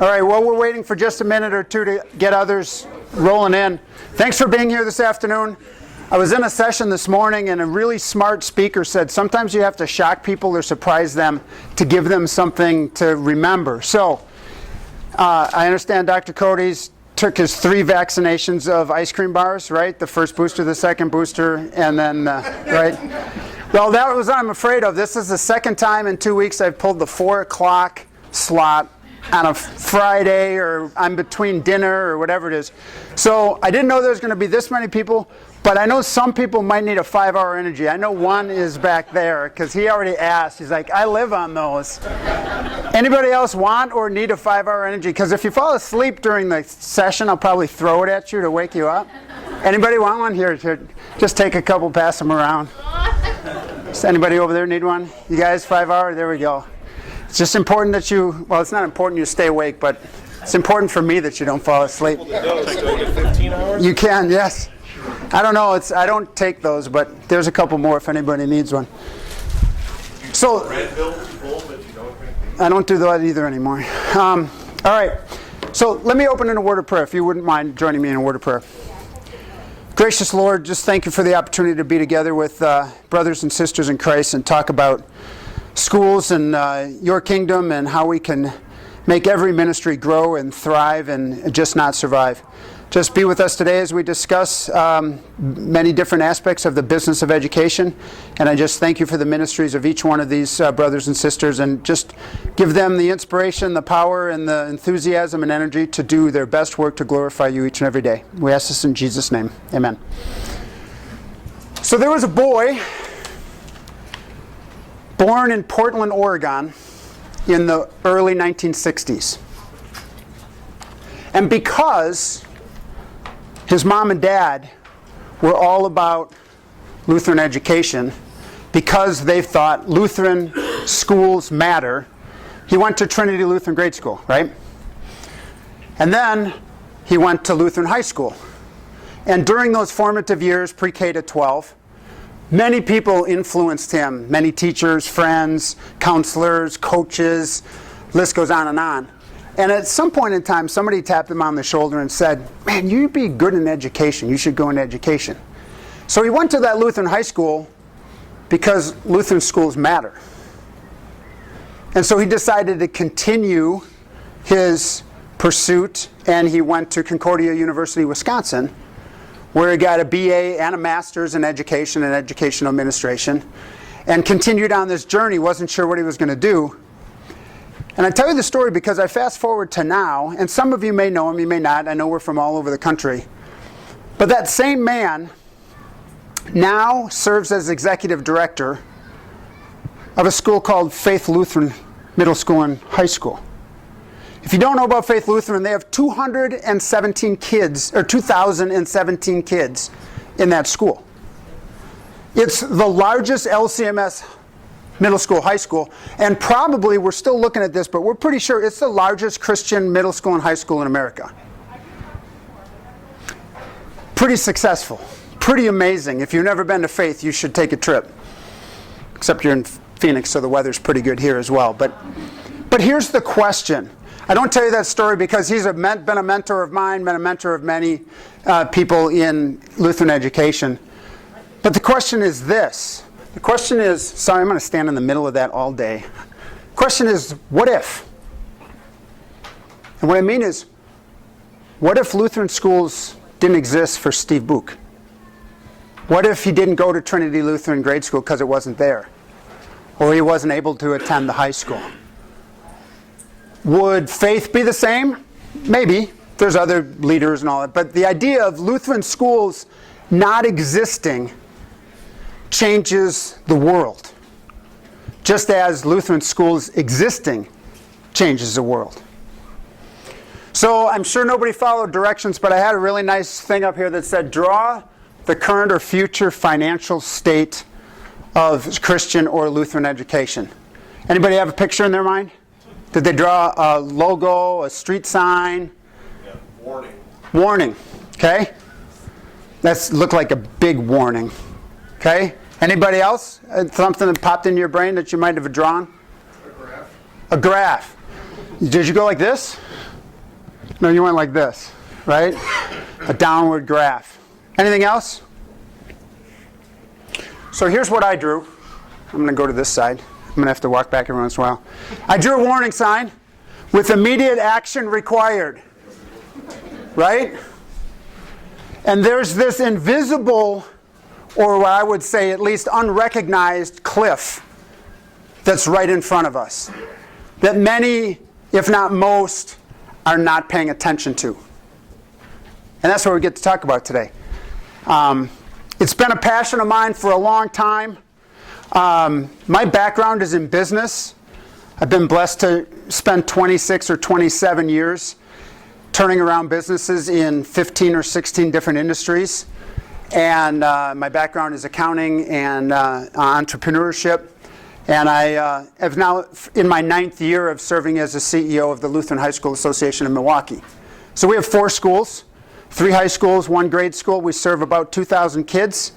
All right, well, we're waiting for just a minute or two to get others rolling in. Thanks for being here this afternoon. I was in a session this morning and a really smart speaker said sometimes you have to shock people or surprise them to give them something to remember. So, I understand Dr. Cody's took his 3 vaccinations of ice cream bars, right? The first booster, the second booster, and then, right? Well, that was what I'm afraid of. This is the second time in 2 weeks I've pulled the 4 o'clock slot on a Friday, or I'm between dinner or whatever it is. So I didn't know there was going to be this many people, but I know some people might need a 5-hour energy. I know one is back there because he already asked. He's like, I live on those. Anybody else want or need a 5-hour energy? Because if you fall asleep during the session, I'll probably throw it at you to wake you up. Anybody want one? Here, just take a couple, pass them around. Does anybody over there need one? You guys, 5-hour? There we go. It's just important that you, well, it's not important you stay awake, but it's important for me that you don't fall asleep. 15 hours? You can, yes. I don't know, I don't take those, but there's a couple more if anybody needs one. So, I don't do that either anymore. All right, so let me open in a word of prayer, if you wouldn't mind joining me in a word of prayer. Gracious Lord, just thank you for the opportunity to be together with brothers and sisters in Christ and talk about schools and your kingdom and how we can make every ministry grow and thrive and just not survive. Just be with us today as we discuss many different aspects of the business of education. And I just thank you for the ministries of each one of these brothers and sisters, and just give them the inspiration, the power, and the enthusiasm and energy to do their best work to glorify you each and every day. We ask this in Jesus' name. Amen. So there was a boy born in Portland, Oregon in the early 1960s. And because his mom and dad were all about Lutheran education, because they thought Lutheran schools matter, he went to Trinity Lutheran Grade School, right? And then he went to Lutheran High School. And during those formative years, pre-K to 12, many people influenced him. Many teachers, friends, counselors, coaches, list goes on and on. And at some point in time, somebody tapped him on the shoulder and said, man, you'd be good in education. You should go into education. So he went to that Lutheran high school because Lutheran schools matter. And so he decided to continue his pursuit, and he went to Concordia University, Wisconsin, where he got a BA and a master's in education and educational administration, and continued on this journey, wasn't sure what he was going to do. And I tell you the story because I fast forward to now, and some of you may know him, you may not. I know we're from all over the country. But that same man now serves as executive director of a school called Faith Lutheran Middle School and High School. If you don't know about Faith Lutheran, they have 217 kids, or 2,017 kids in that school. It's the largest LCMS middle school, high school, and probably, we're still looking at this, but we're pretty sure it's the largest Christian middle school and high school in America. Pretty successful, pretty amazing. If you've never been to Faith, you should take a trip. Except you're in Phoenix, so the weather's pretty good here as well. But here's the question. I don't tell you that story because he's been a mentor of mine, been a mentor of many people in Lutheran education. But the question is this. The question is, sorry, I'm going to stand in the middle of that all day. The question is, what if? And what I mean is, what if Lutheran schools didn't exist for Steve Buch? What if he didn't go to Trinity Lutheran Grade School because it wasn't there? Or he wasn't able to attend the high school? Would faith be the same? Maybe. There's other leaders and all that. But the idea of Lutheran schools not existing changes the world, just as Lutheran schools existing changes the world. So I'm sure nobody followed directions, but I had a really nice thing up here that said, draw the current or future financial state of Christian or Lutheran education. Anybody have a picture in their mind? Did they draw a logo, a street sign? Yeah, warning. Warning, okay? That looked like a big warning, okay? Anybody else? Something that popped into your brain that you might have drawn? A graph. A graph. Did you go like this? No, you went like this, right? A downward graph. Anything else? So here's what I drew. I'm going to go to this side. I'm going to have to walk back every once in a while. I drew a warning sign with immediate action required, right? And there's this invisible, or what I would say at least unrecognized cliff that's right in front of us that many, if not most, are not paying attention to. And that's what we get to talk about today. It's been a passion of mine for a long time. My background is in business. I've been blessed to spend 26 or 27 years turning around businesses in 15 or 16 different industries. And my background is accounting and entrepreneurship. And I have now in my 9th year of serving as the CEO of the Lutheran High School Association in Milwaukee. So we have 4 schools, 3 high schools, 1 grade school. We serve about 2,000 kids.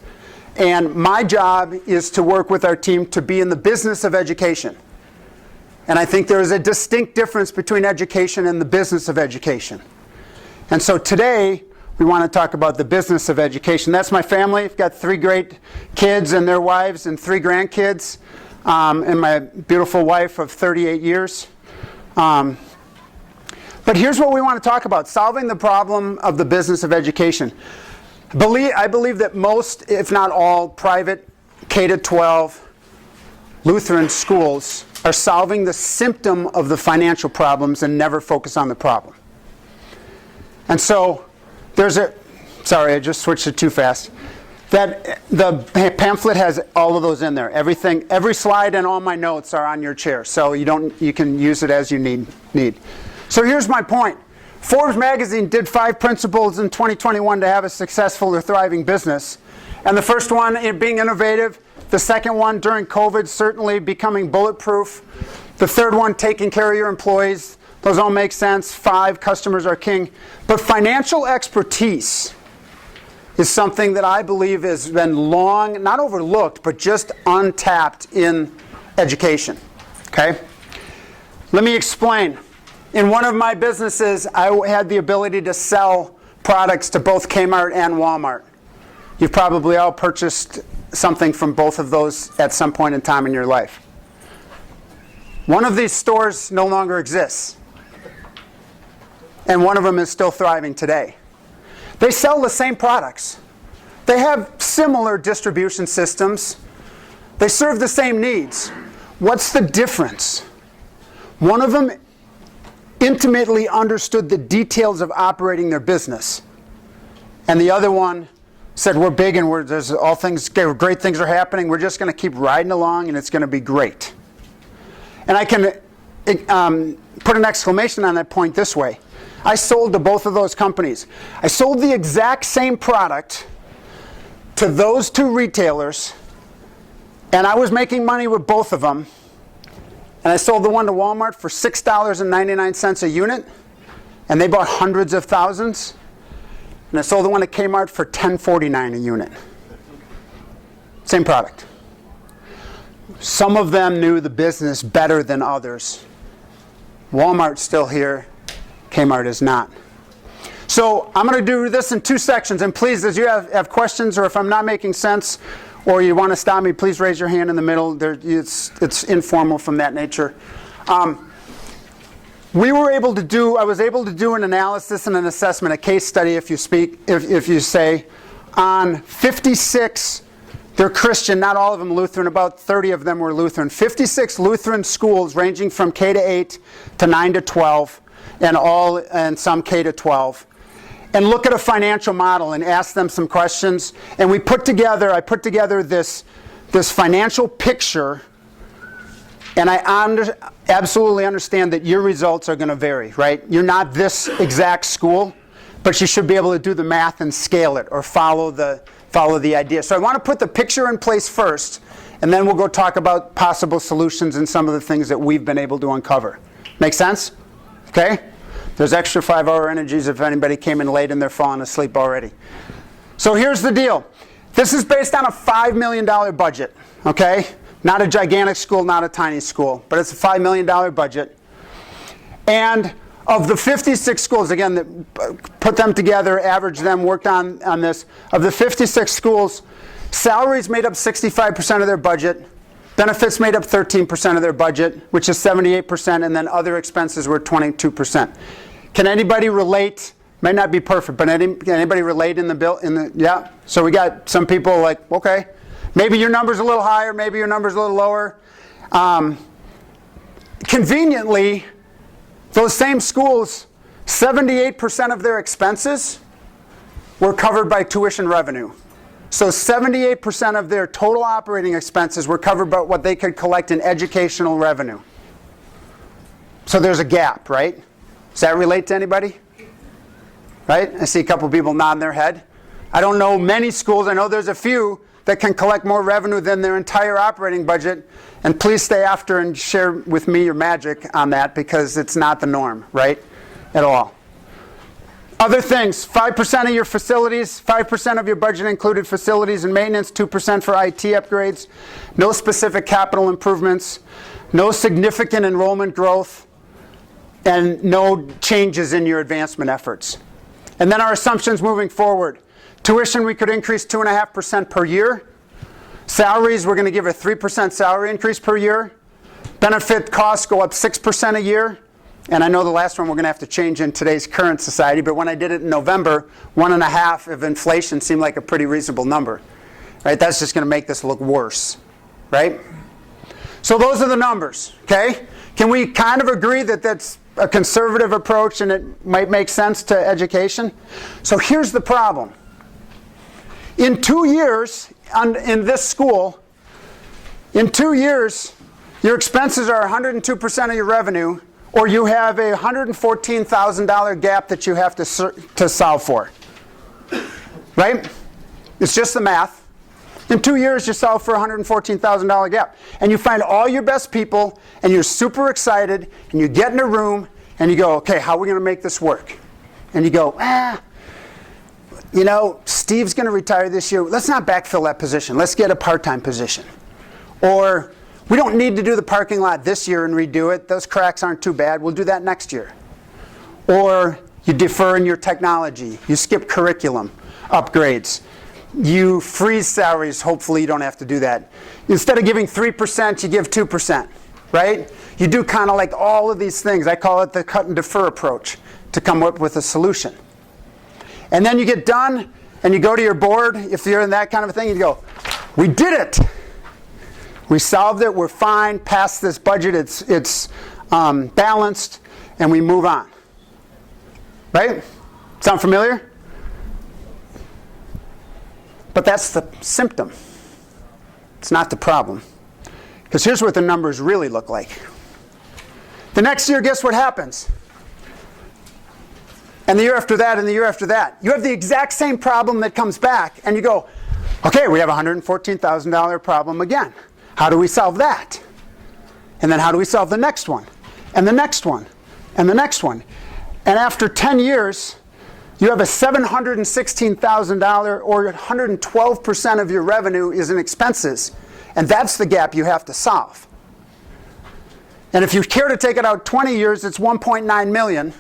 And my job is to work with our team to be in the business of education. And I think there is a distinct difference between education and the business of education. And so today, we want to talk about the business of education. That's my family. I've got 3 great kids and their wives and 3 grandkids, and my beautiful wife of 38 years. But here's what we want to talk about: solving the problem of the business of education. I believe that most, if not all, private K-12 Lutheran schools are solving the symptom of the financial problems and never focus on the problem. And so sorry, I just switched it too fast. That the pamphlet has all of those in there. Every slide and all my notes are on your chair, so you can use it as you need. So here's my point. Forbes magazine did 5 principles in 2021 to have a successful or thriving business. And the first one, being innovative. The second one, during COVID, certainly becoming bulletproof. The third one, taking care of your employees. Those all make sense. 5, customers are king. But financial expertise is something that I believe has been long, not overlooked, but just untapped in education. Okay? Let me explain. In one of my businesses, I had the ability to sell products to both Kmart and Walmart. You've probably all purchased something from both of those at some point in time in your life. One of these stores no longer exists. And one of them is still thriving today. They sell the same products. They have similar distribution systems. They serve the same needs. What's the difference? One of them intimately understood the details of operating their business. And the other one said, we're big and great things are happening. We're just going to keep riding along and it's going to be great. And I can put an exclamation on that point this way. I sold to both of those companies. I sold the exact same product to those 2 retailers, and I was making money with both of them. And I sold the one to Walmart for $6.99 a unit, and they bought hundreds of thousands. And I sold the one to Kmart for $10.49 a unit. Same product. Some of them knew the business better than others. Walmart's still here. Kmart is not. So I'm going to do this in 2 sections. And please, as you have questions, or if I'm not making sense, or you want to stop me, please raise your hand in the middle. It's informal from that nature. I was able to do an analysis and an assessment, a case study, if you say, on 56. They're Christian, not all of them Lutheran. About 30 of them were Lutheran. 56 Lutheran schools ranging from K to 8 to 9 to 12, and some K to 12. And look at a financial model and ask them some questions. And I put together this financial picture, and I absolutely understand that your results are going to vary, right? You're not this exact school, but you should be able to do the math and scale it or follow the idea. So I want to put the picture in place first, and then we'll go talk about possible solutions and some of the things that we've been able to uncover. Make sense? Okay? There's extra 5-hour energies if anybody came in late and they're falling asleep already. So here's the deal. This is based on a $5 million budget, okay? Not a gigantic school, not a tiny school, but it's a $5 million budget. And Of the 56 schools, again, that put them together, averaged them, worked on this, of the 56 schools, salaries made up 65% of their budget, benefits made up 13% of their budget, which is 78%, and then other expenses were 22%. Can anybody relate? Might not be perfect, but can anybody relate in the bill? Yeah. So we got some people like, okay, maybe your number's a little higher, maybe your number's a little lower. Conveniently, those same schools, 78% of their expenses were covered by tuition revenue. So 78% of their total operating expenses were covered by what they could collect in educational revenue. So there's a gap, right? Does that relate to anybody? Right? I see a couple people nodding their head. I don't know many schools. I know there's a few that can collect more revenue than their entire operating budget. And please stay after and share with me your magic on that, because it's not the norm, right? At all. Other things, 5% of your facilities, 5% of your budget included facilities and maintenance, 2% for IT upgrades, no specific capital improvements, no significant enrollment growth, and no changes in your advancement efforts. And then our assumptions moving forward. Tuition, we could increase 2.5% per year. Salaries, we're going to give a 3% salary increase per year. Benefit costs go up 6% a year. And I know the last one we're going to have to change in today's current society, but when I did it in November, 1.5% of inflation seemed like a pretty reasonable number. Right? That's just going to make this look worse. Right? So those are the numbers. Okay? Can we kind of agree that that's a conservative approach and it might make sense to education? So here's the problem. In 2 years, in this school, in 2 years, your expenses are 102% of your revenue, or you have a $114,000 gap that you have to solve for. Right? It's just the math. In 2 years, you solve for a $114,000 gap. And you find all your best people, and you're super excited, and you get in a room, and you go, okay, how are we going to make this work? And you go, you know, Steve's going to retire this year. Let's not backfill that position. Let's get a part-time position. Or, we don't need to do the parking lot this year and redo it. Those cracks aren't too bad. We'll do that next year. Or, you defer in your technology. You skip curriculum upgrades. You freeze salaries. Hopefully you don't have to do that. Instead of giving 3%, you give 2%. Right? You do kind of like all of these things. I call it the cut and defer approach to come up with a solution. And then you get done, and you go to your board, if you're in that kind of a thing, you go, we did it. We solved it. We're fine. Past this budget. It's balanced, and we move on. Right? Sound familiar? But that's the symptom. It's not the problem. Because here's what the numbers really look like. The next year, guess what happens? And the year after that, and the year after that. You have the exact same problem that comes back, and you go, okay, we have a $114,000 problem again. How do we solve that? And then how do we solve the next one? And the next one? And the next one? And after 10 years, you have a $716,000, or 112% of your revenue is in expenses. And that's the gap you have to solve. And if you care to take it out 20 years, it's $1.9 million.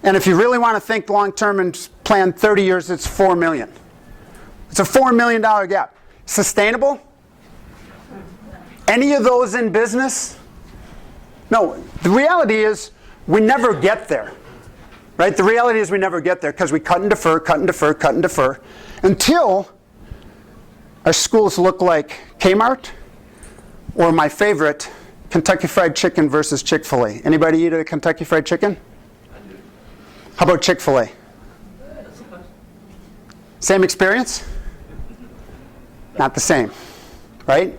And if you really want to think long-term and plan 30 years, it's $4 million. It's a $4 million gap. Sustainable? Any of those in business? No. The reality is we never get there. Right? The reality is we never get there because we cut and defer, cut and defer, cut and defer, until our schools look like Kmart, or my favorite, Kentucky Fried Chicken versus Chick-fil-A. Anybody eat a Kentucky Fried Chicken? How about Chick-fil-A? Same experience? Not the same, right?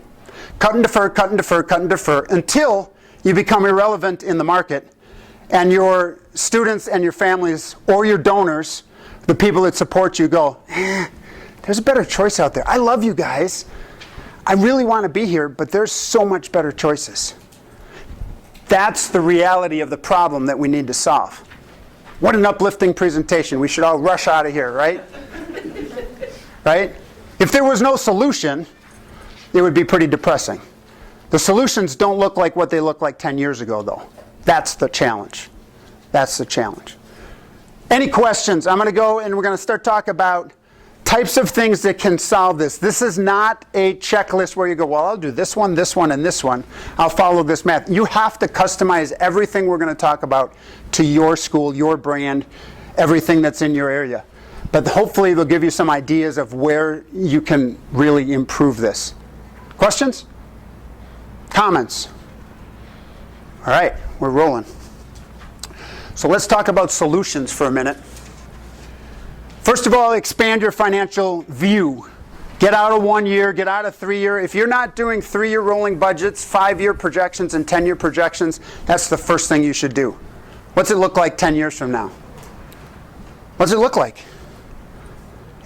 Cut and defer, cut and defer, cut and defer, until you become irrelevant in the market, and your students and your families, or your donors, the people that support you, go, there's a better choice out there. I love you guys. I really want to be here, but there's so much better choices. That's the reality of the problem that we need to solve. What an uplifting presentation. We should all rush out of here, right? Right? If there was no solution, it would be pretty depressing. The solutions don't look like what they looked like 10 years ago, though. That's the challenge. That's the challenge. Any questions? I'm going to go and we're going to start talking about types of things that can solve this. This is not a checklist where you go, well, I'll do this one, and this one. I'll follow this math. You have to customize everything we're going to talk about to your school, your brand, everything that's in your area. But hopefully they'll give you some ideas of where you can really improve this. Questions? Comments? All right, we're rolling. So let's talk about solutions for a minute. First of all, expand your financial view. Get out of 1 year, get out of 3 year. If you're not doing 3-year rolling budgets, 5-year projections, and 10-year projections, that's the first thing you should do. What's it look like 10 years from now? What's it look like?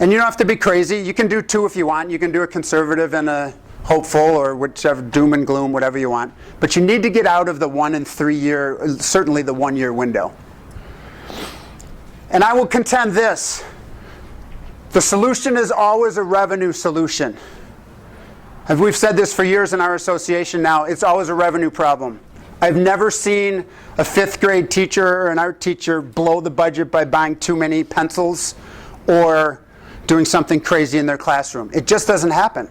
And you don't have to be crazy. You can do 2 if you want. You can do a conservative and a hopeful, or whichever, doom and gloom, whatever you want. But you need to get out of the 1 and 3 year, certainly the 1 year window. And I will contend this. The solution is always a revenue solution. And we've said this for years in our association now, it's always a revenue problem. I've never seen a 5th grade teacher or an art teacher blow the budget by buying too many pencils or doing something crazy in their classroom. It just doesn't happen.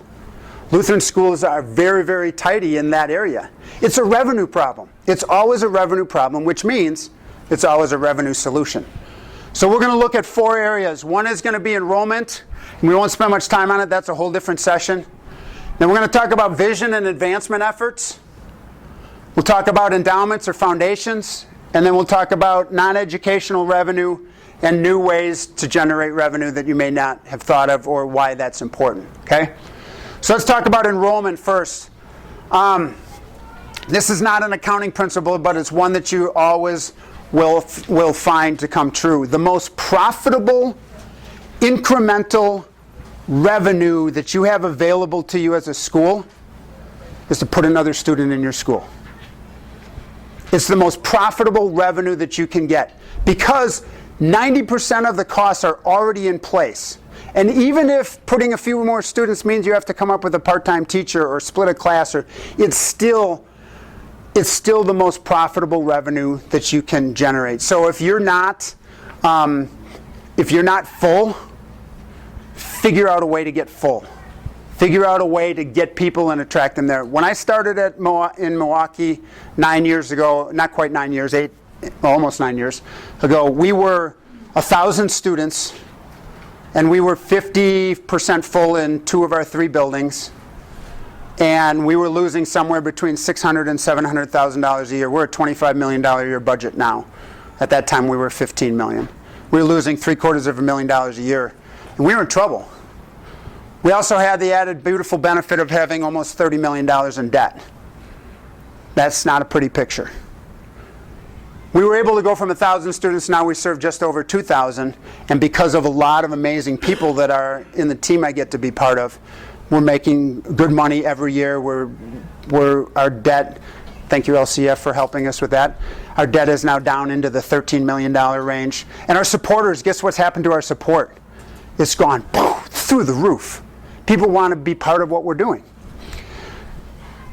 Lutheran schools are very, very tidy in that area. It's a revenue problem. It's always a revenue problem, which means it's always a revenue solution. So we're going to look at 4 areas. One is going to be enrollment. And we won't spend much time on it. That's a whole different session. Then we're going to talk about vision and advancement efforts. We'll talk about endowments or foundations. And then we'll talk about non-educational revenue and new ways to generate revenue that you may not have thought of or why that's important. Okay? So let's talk about enrollment first. This is not an accounting principle, but it's one that you always will find to come true. The most profitable incremental revenue that you have available to you as a school is to put another student in your school. It's the most profitable revenue that you can get because 90% of the costs are already in place. And even if putting a few more students means you have to come up with a part-time teacher or split a class, it's still the most profitable revenue that you can generate. So if you're not full, figure out a way to get full. Figure out a way to get people and attract them there. When I started in Milwaukee 9 years ago, not quite 9 years, almost 9 years ago, we were 1,000 students, and we were 50% full in 2 of our 3 buildings. And we were losing somewhere between $600,000 and $700,000 a year. We're a $25 million a year budget now. At that time, we were $15 million. We were losing $750,000 a year. And we were in trouble. We also had the added beautiful benefit of having almost $30 million in debt. That's not a pretty picture. We were able to go from 1,000 students, now we serve just over 2,000. And because of a lot of amazing people that are in the team I get to be part of, we're making good money every year. Our debt, thank you LCF for helping us with that. Our debt is now down into the $13 million range. And our supporters, guess what's happened to our support? It's gone through the roof. People want to be part of what we're doing.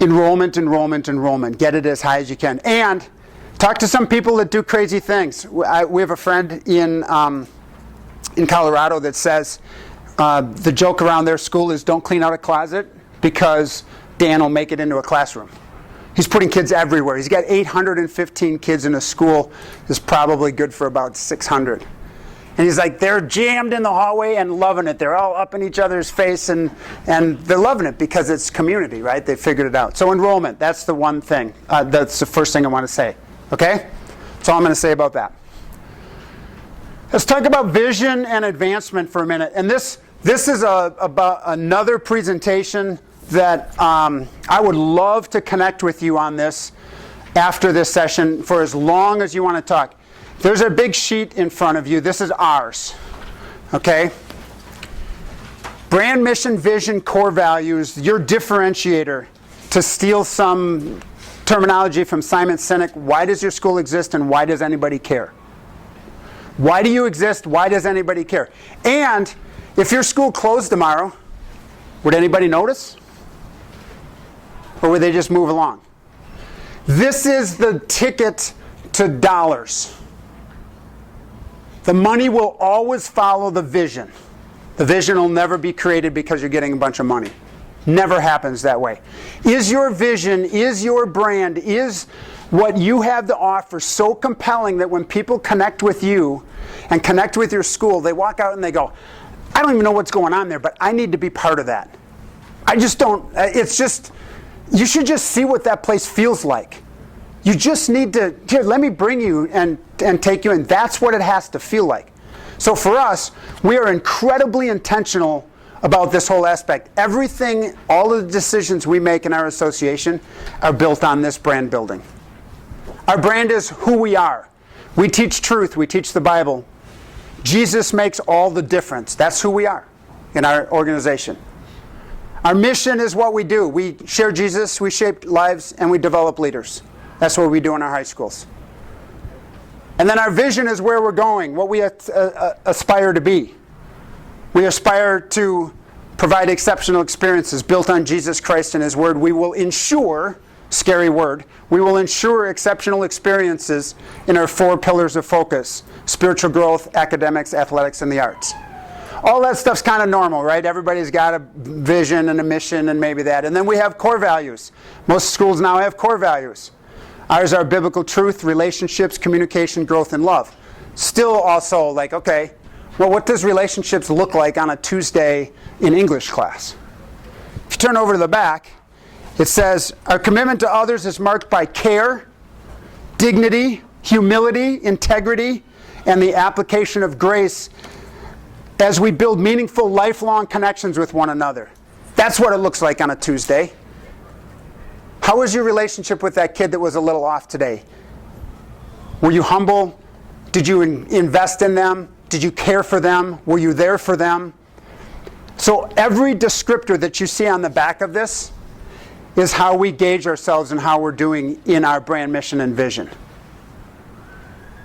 Enrollment, enrollment, enrollment. Get it as high as you can. And talk to some people that do crazy things. We have a friend in Colorado that says, the joke around their school is don't clean out a closet because Dan will make it into a classroom. He's putting kids everywhere. He's got 815 kids in a school. Is probably good for about 600. And he's like, they're jammed in the hallway and loving it. They're all up in each other's face and they're loving it because it's community, right? They figured it out. So enrollment, that's the one thing. That's the first thing I want to say. Okay? That's all I'm going to say about that. Let's talk about vision and advancement for a minute. And this is about another presentation that I would love to connect with you on this after this session for as long as you want to talk. There's a big sheet in front of you. This is ours. Okay? Brand, mission, vision, core values, your differentiator. To steal some terminology from Simon Sinek, why does your school exist and why does anybody care? Why do you exist? Why does anybody care? And if your school closed tomorrow, would anybody notice? Or would they just move along? This is the ticket to dollars. The money will always follow the vision. The vision will never be created because you're getting a bunch of money. Never happens that way. Is your vision, is your brand, is what you have to offer so compelling that when people connect with you and connect with your school, they walk out and they go, I don't even know what's going on there, but I need to be part of that. I just don't, it's just, you should just see what that place feels like. You just need to, here, let me bring you and take you in. That's what it has to feel like. So for us, we are incredibly intentional about this whole aspect. Everything, all of the decisions we make in our association are built on this brand building. Our brand is who we are. We teach truth. We teach the Bible. Jesus makes all the difference. That's who we are in our organization. Our mission is what we do. We share Jesus, we shape lives, and we develop leaders. That's what we do in our high schools. And then our vision is where we're going, what we aspire to be. We aspire to provide exceptional experiences built on Jesus Christ and His Word. We will ensure, scary word, we will ensure exceptional experiences in our 4 pillars of focus: spiritual growth, academics, athletics, and the arts. All that stuff's kind of normal, right? Everybody's got a vision and a mission and maybe that. And then we have core values. Most schools now have core values. Ours are biblical truth, relationships, communication, growth, and love. Still also like, okay, well, what does relationships look like on a Tuesday in English class? If you turn over to the back, it says, our commitment to others is marked by care, dignity, humility, integrity, and the application of grace as we build meaningful, lifelong connections with one another. That's what it looks like on a Tuesday. How was your relationship with that kid that was a little off today? Were you humble? Did you invest in them? Did you care for them? Were you there for them? So every descriptor that you see on the back of this is how we gauge ourselves and how we're doing in our brand mission and vision.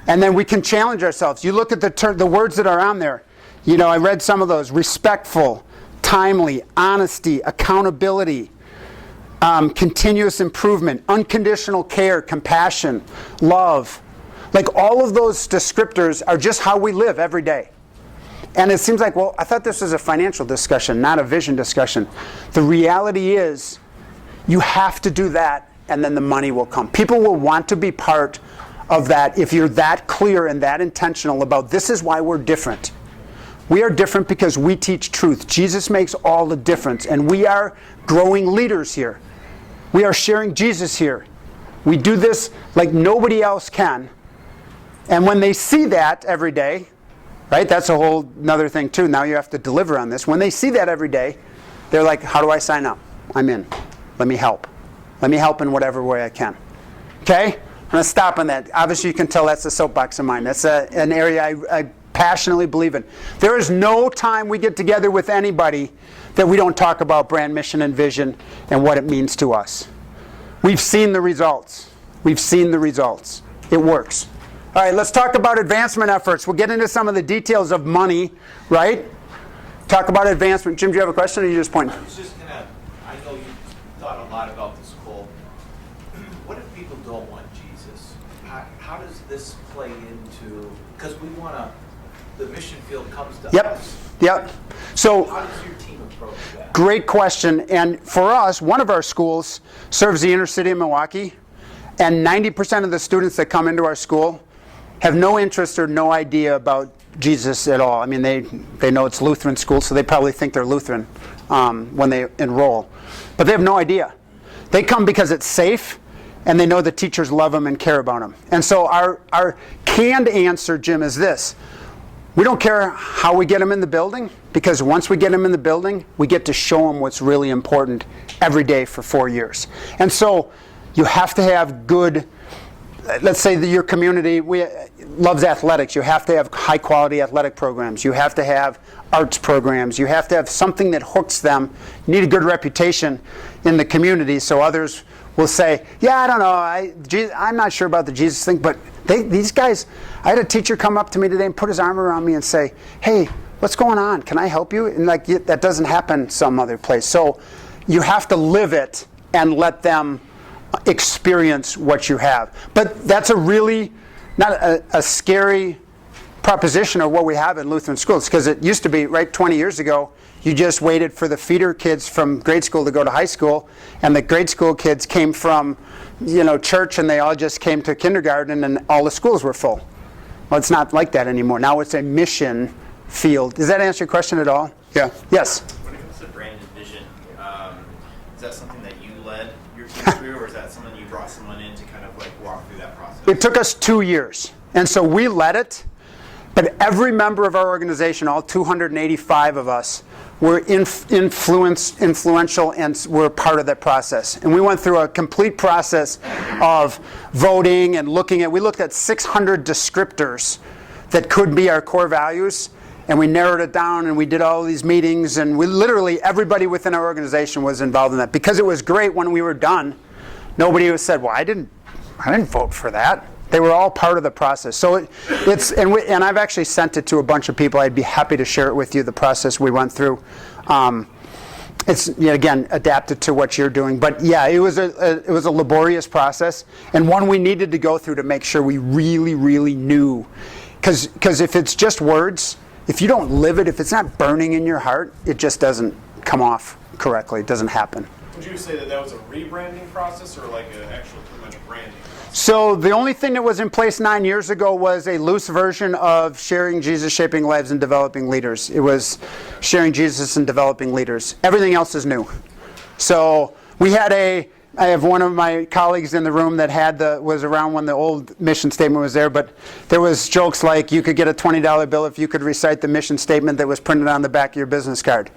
And then we can challenge ourselves. You look at the words that are on there. You know, I read some of those. Respectful, timely, honesty, accountability, continuous improvement, unconditional care, compassion, love. Like all of those descriptors are just how we live every day. And it seems like, well, I thought this was a financial discussion, not a vision discussion. The reality is you have to do that and then the money will come. People will want to be part of that if you're that clear and that intentional about this is why we're different. We are different because we teach truth. Jesus makes all the difference. And we are growing leaders here. We are sharing Jesus here. We do this like nobody else can. And when they see that every day, right, that's a whole another thing too. Now you have to deliver on this. When they see that every day, they're like, how do I sign up? I'm in. Let me help. Let me help in whatever way I can. Okay? I'm going to stop on that. Obviously you can tell that's a soapbox of mine. That's an area I passionately believe in. There is no time we get together with anybody that we don't talk about brand mission and vision and what it means to us. We've seen the results. We've seen the results. It works. All right, let's talk about advancement efforts. We'll get into some of the details of money, right? Talk about advancement. Jim, do you have a question or are you just pointing? I was just I know you thought a lot about this, Cole. What if people don't want Jesus? How does this play into, because we want to, the mission field comes to us. Yep. So, how does your team approach that? Great question. And for us, one of our schools serves the inner city of Milwaukee, and 90% of the students that come into our school have no interest or no idea about Jesus at all. I mean, they know it's Lutheran school, so they probably think they're Lutheran when they enroll. But they have no idea. They come because it's safe, and they know the teachers love them and care about them. And so our canned answer, Jim, is this. We don't care how we get them in the building, because once we get them in the building, we get to show them what's really important every day for 4 years. And so you have to have good, let's say that your community loves athletics. You have to have high quality athletic programs. You have to have arts programs. You have to have something that hooks them. You need a good reputation in the community so others will say, yeah, I don't know, I'm not sure about the Jesus thing, but these guys, I had a teacher come up to me today and put his arm around me and say, hey, what's going on? Can I help you? And like that doesn't happen some other place. So you have to live it and let them experience what you have. But that's a really, not a scary proposition of what we have in Lutheran schools, because it used to be, right, 20 years ago, you just waited for the feeder kids from grade school to go to high school, and the grade school kids came from, church, and they all just came to kindergarten, and all the schools were full. Well, it's not like that anymore. Now it's a mission field. Does that answer your question at all? Yeah. Yes? When it comes to brand and vision, is that something that you led your team through, or is that something you brought someone in to kind of like walk through that process? It took us 2 years. And so we led it, but every member of our organization, all 285 of us, were influential and were part of that process. And we went through a complete process of voting and we looked at 600 descriptors that could be our core values, and we narrowed it down, and we did all these meetings, and everybody within our organization was involved in that. Because it was great when we were done, nobody said, well, I didn't vote for that. They were all part of the process. So and I've actually sent it to a bunch of people. I'd be happy to share it with you, the process we went through. It's, again, adapted to what you're doing. But yeah, it was a laborious process, and one we needed to go through to make sure we really, really knew. Because if it's just words, if you don't live it, if it's not burning in your heart, it just doesn't come off correctly. It doesn't happen. Would you say that was a rebranding process or like an actual pretty much branding process? So the only thing that was in place 9 years ago was a loose version of sharing Jesus, shaping lives, and developing leaders. It was sharing Jesus and developing leaders. Everything else is new. So I have one of my colleagues in the room that was around when the old mission statement was there, but there was jokes like you could get a $20 bill if you could recite the mission statement that was printed on the back of your business card.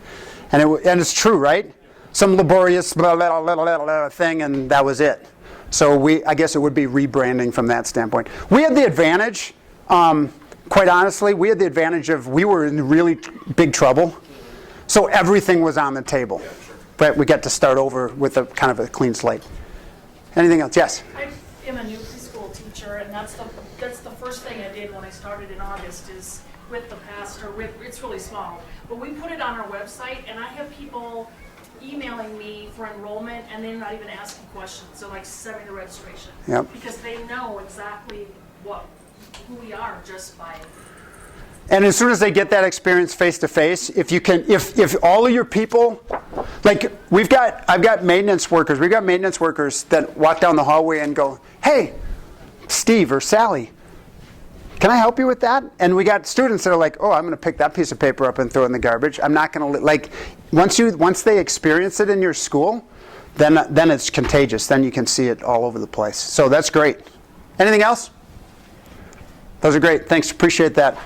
And it's true, right? Some laborious blah, blah, blah, blah, blah thing, and that was it. So I guess it would be rebranding from that standpoint. We had the advantage, quite honestly, we were in really big trouble. So everything was on the table. Yeah, sure. But we got to start over with a kind of a clean slate. Anything else? Yes? I am a new preschool teacher, and that's the first thing I did when I started in August is with the pastor, it's really small, but we put it on our website, and I have people emailing me for enrollment, and they're not even asking questions. They're like sending the registration. Yep. Because they know exactly who we are just by it. And as soon as they get that experience face to face, if all of your people, like I've got maintenance workers. We've got maintenance workers that walk down the hallway and go, "Hey, Steve or Sally, can I help you with that?" And we got students that are like, "Oh, I'm going to pick that piece of paper up and throw it in the garbage. I'm not going to once they experience it in your school, then it's contagious. Then you can see it all over the place. So that's great. Anything else? Those are great. Thanks. Appreciate that.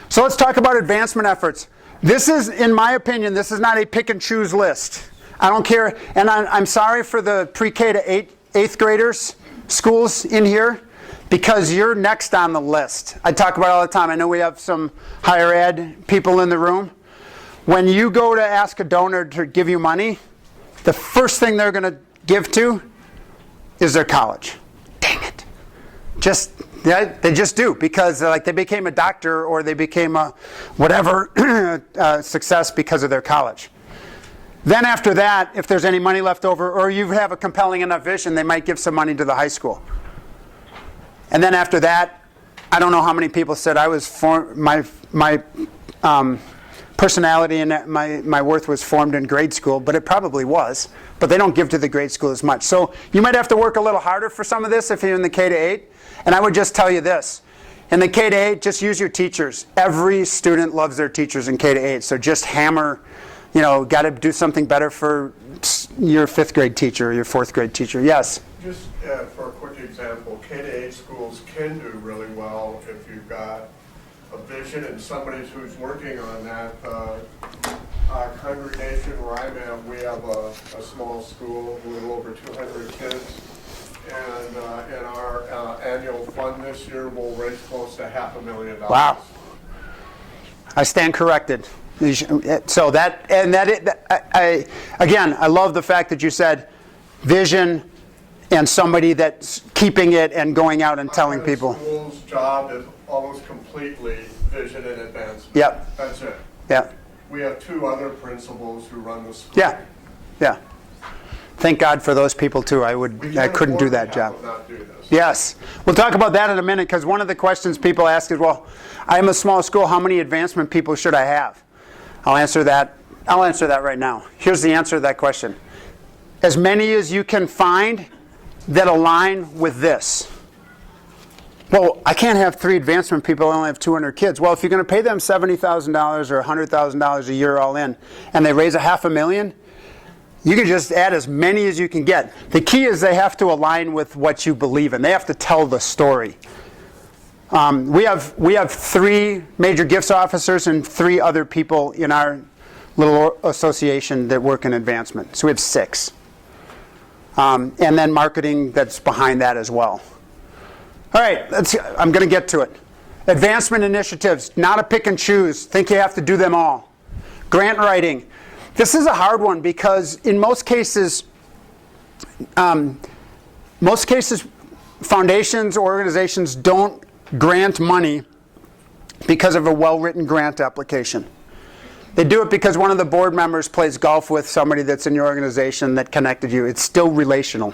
So let's talk about advancement efforts. This is, in my opinion, this is not a pick and choose list. I don't care. And I'm sorry for the pre-K to 8th graders schools in here, because you're next on the list. I talk about it all the time. I know we have some higher ed people in the room. When you go to ask a donor to give you money, the first thing they're going to give to is their college. Dang it. They just do, because they became a doctor or they became a whatever success because of their college. Then after that, if there's any money left over, or you have a compelling enough vision, they might give some money to the high school. And then after that, I don't know how many people said my personality and my worth was formed in grade school, but it probably was. But they don't give to the grade school as much. So you might have to work a little harder for some of this if you're in the K to 8. And I would just tell you this. In the K to 8, just use your teachers. Every student loves their teachers in K to 8. So just hammer, got to do something better for your 5th grade teacher or your 4th grade teacher. Yes? Just for a quick example, K to 8 schools can do really well if you've got a vision and somebody who's working on that. Our congregation where I'm at, we have a small school, a little over 200 kids. And in our annual fund this year, we'll raise close to $500,000. Wow. I stand corrected. So I love the fact that you said vision and somebody that's keeping it and going out and telling people. The school's job is almost completely vision and advancement. Yep. That's it. Yeah. We have 2 other principals who run the school. Yeah. Yeah. thank God for those people too. I couldn't do that job. Not do this. Yes. We'll talk about that in a minute, because one of the questions people ask is, well, I'm a small school, how many advancement people should I have? I'll answer that right now. Here's the answer to that question. As many as you can find that align with this. Well, I can't have 3 advancement people, I only have 200 kids. Well, if you're going to pay them $70,000 or $100,000 a year all in, and they raise $500,000, you can just add as many as you can get. The key is they have to align with what you believe in. They have to tell the story. We have 3 major gifts officers and 3 other people in our little association that work in advancement. So we have 6. And then marketing that's behind that as well. All right, I'm going to get to it. Advancement initiatives, not a pick and choose. Think you have to do them all. Grant writing. This is a hard one because in most cases, foundations or organizations don't grant money because of a well-written grant application. They do it because one of the board members plays golf with somebody that's in your organization that connected you. It's still relational.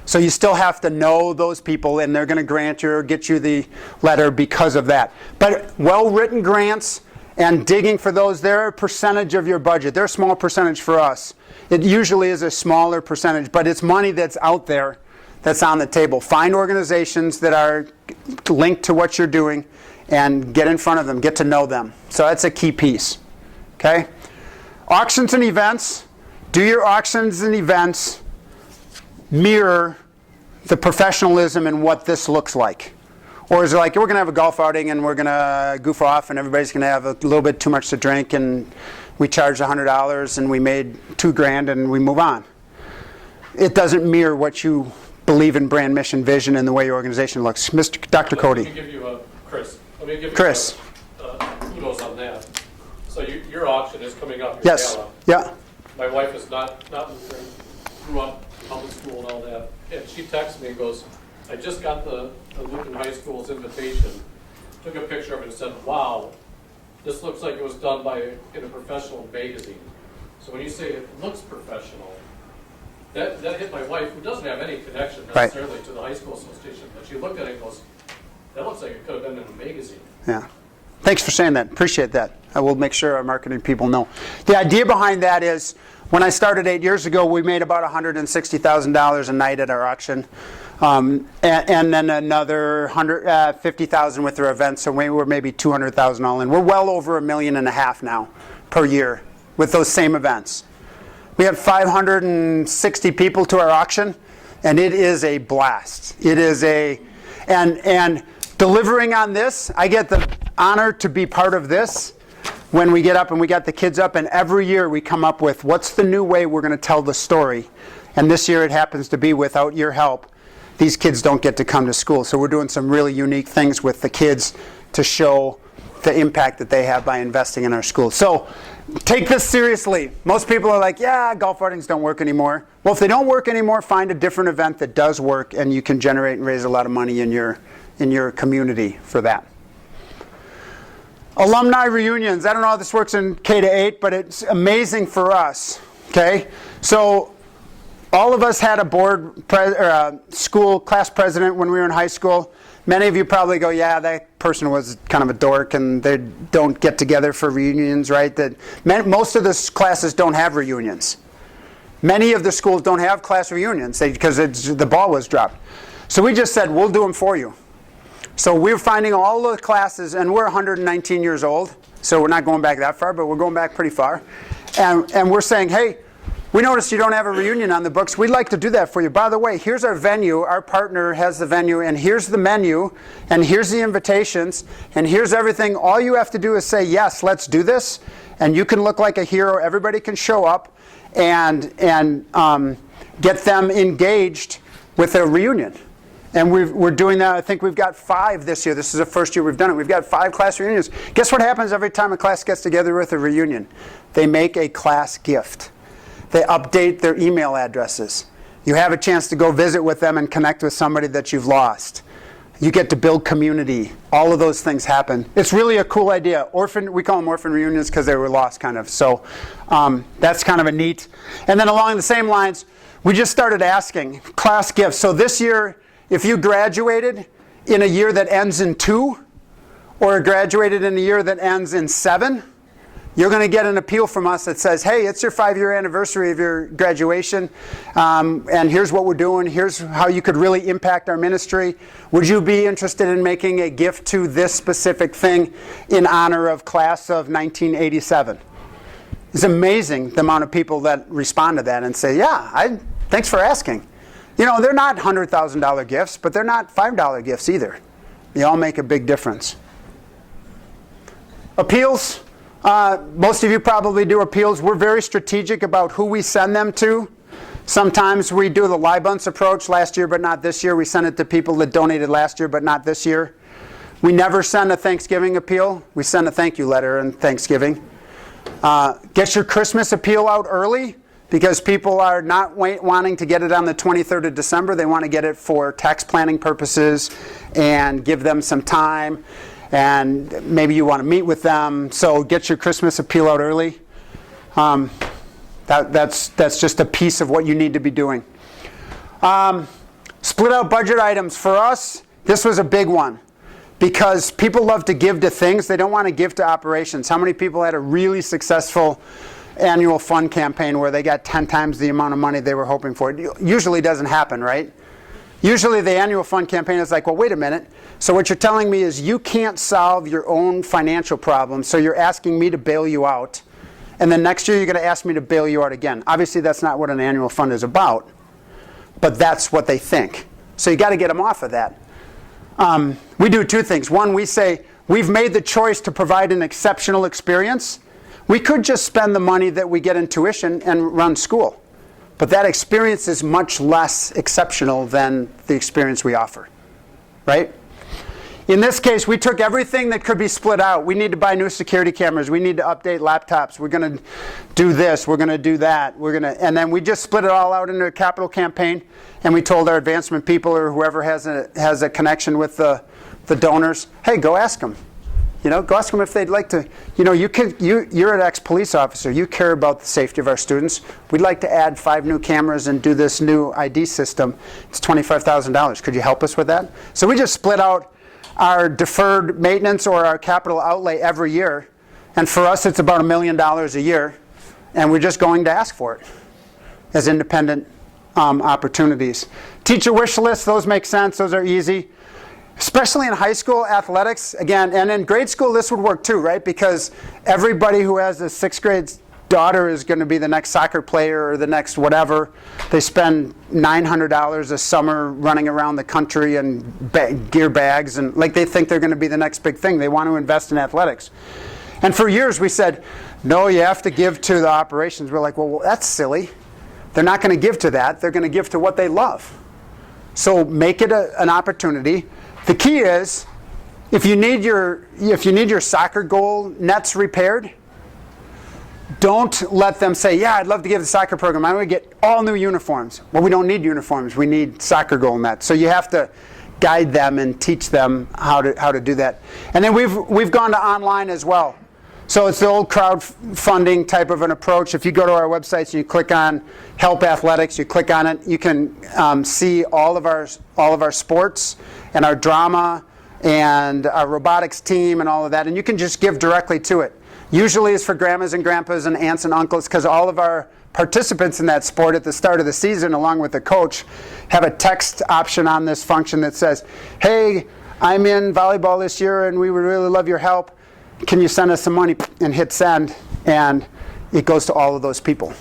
So you still have to know those people, and they're going to grant you or get you the letter because of that. But well-written grants and digging for those, they're a percentage of your budget. They're a small percentage for us. It usually is a smaller percentage, but it's money that's out there that's on the table. Find organizations that are linked to what you're doing and get in front of them, get to know them. So that's a key piece. Okay? Auctions and events. Do your auctions and events mirror the professionalism and what this looks like? Or is it like, we're going to have a golf outing and we're going to goof off and everybody's going to have a little bit too much to drink and we charged $100 and we made $2,000 and we move on? It doesn't mirror what you believe in brand, mission, vision, and the way your organization looks. Dr. Cody. Let me give you Chris. Let me give you Chris. kudos on that. So your auction is coming up. Your Yes. gala. Yeah. My wife is not Lutheran, grew up public school and all that, and she texts me and goes, I just got the Lutheran High School's invitation, took a picture of it and said, wow, this looks like it was done in a professional magazine. So when you say it looks professional, that hit my wife, who doesn't have any connection necessarily to the high school association, but she looked at it and goes, that looks like it could have been in a magazine. Yeah. Thanks for saying that. Appreciate that. I will make sure our marketing people know. The idea behind that is, when I started 8 years ago, we made about $160,000 a night at our auction, and then another $150,000 with our events. So we were maybe $200,000 all in. We're well over $1.5 million now per year with those same events. We have 560 people to our auction, and it is a blast. It is and delivering on this, I get the honor to be part of this. When we get up and we got the kids up, and every year we come up with what's the new way we're going to tell the story. And this year it happens to be, without your help, these kids don't get to come to school. So we're doing some really unique things with the kids to show the impact that they have by investing in our school. So take this seriously. Most people are like, yeah, golf outings don't work anymore. Well, if they don't work anymore, find a different event that does work, and you can generate and raise a lot of money in your community for that. Alumni reunions. I don't know how this works in K-8, but it's amazing for us. Okay, so all of us had a school class president when we were in high school. Many of you probably go, yeah, that person was kind of a dork, and they don't get together for reunions, right? Most of the classes don't have reunions. Many of the schools don't have class reunions because the ball was dropped. So we just said, we'll do them for you. So we're finding all the classes, and we're 119 years old, so we're not going back that far, but we're going back pretty far. And we're saying, hey, we noticed you don't have a reunion on the books. We'd like to do that for you. By the way, here's our venue. Our partner has the venue, and here's the menu, and here's the invitations, and here's everything. All you have to do is say, yes, let's do this, and you can look like a hero. Everybody can show up and get them engaged with a reunion. And we're doing that. I think we've got 5 this year. This is the first year we've done it. We've got 5 class reunions. Guess what happens every time a class gets together with a reunion? They make a class gift. They update their email addresses. You have a chance to go visit with them and connect with somebody that you've lost. You get to build community. All of those things happen. It's really a cool idea. We call them orphan reunions because they were lost, kind of. So that's kind of a neat. And then along the same lines, we just started asking class gifts. So this year, if you graduated in a year that ends in 2, or graduated in a year that ends in 7, you're going to get an appeal from us that says, hey, it's your 5-year anniversary of your graduation, and here's what we're doing. Here's how you could really impact our ministry. Would you be interested in making a gift to this specific thing in honor of class of 1987? It's amazing the amount of people that respond to that and say, yeah, thanks for asking. You know, they're not $100,000 gifts, but they're not $5 gifts either. They all make a big difference. Appeals. Most of you probably do appeals. We're very strategic about who we send them to. Sometimes we do the Libunts approach, last year but not this year. We send it to people that donated last year but not this year. We never send a Thanksgiving appeal. We send a thank you letter on Thanksgiving. Get your Christmas appeal out early, because people are not wanting to get it on the 23rd of December. They want to get it for tax planning purposes and give them some time. And maybe you want to meet with them, so get your Christmas appeal out early. That's just a piece of what you need to be doing. Split out budget items. For us, this was a big one, because people love to give to things. They don't want to give to operations. How many people had a really successful annual fund campaign where they got 10 times the amount of money they were hoping for? It usually doesn't happen, right? Usually the annual fund campaign is like, well, wait a minute. So what you're telling me is you can't solve your own financial problems, so you're asking me to bail you out. And then next year you're going to ask me to bail you out again. Obviously that's not what an annual fund is about, but that's what they think. So you got to get them off of that. We do 2 things. One, we say, we've made the choice to provide an exceptional experience. We could just spend the money that we get in tuition and run school. But that experience is much less exceptional than the experience we offer, right? In this case, we took everything that could be split out. We need to buy new security cameras. We need to update laptops. We're going to do this. We're going to do that. And then we just split it all out into a capital campaign. And we told our advancement people, or whoever has a connection with the donors, hey, go ask them. You know, go ask them if they'd like to. You know, you're an ex-police officer. You care about the safety of our students. We'd like to add 5 new cameras and do this new ID system. It's $25,000. Could you help us with that? So we just split out our deferred maintenance or our capital outlay every year. And for us, it's about $1 million a year. And we're just going to ask for it as independent opportunities. Teacher wish lists, those make sense. Those are easy. Especially in high school athletics, again, and in grade school this would work too, right? Because everybody who has a 6th grade daughter is going to be the next soccer player or the next whatever. They spend $900 a summer running around the country and gear bags, and like they think they're going to be the next big thing. They want to invest in athletics. And for years we said, no, you have to give to the operations. We're like, well, that's silly. They're not going to give to that. They're going to give to what they love. So make it an opportunity. The key is, if you need your soccer goal nets repaired, don't let them say, yeah, I'd love to give the soccer program. I'm going to get all new uniforms. Well, we don't need uniforms. We need soccer goal nets. So you have to guide them and teach them how to do that. And then we've gone to online as well. So it's the old crowdfunding type of an approach. If you go to our websites and you click on Help Athletics, you click on it, you can see all of our sports and our drama and our robotics team and all of that, and you can just give directly to it. Usually it's for grandmas and grandpas and aunts and uncles, because all of our participants in that sport at the start of the season, along with the coach, have a text option on this function that says, hey, I'm in volleyball this year and we would really love your help. Can you send us some money? And hit send, and it goes to all of those people.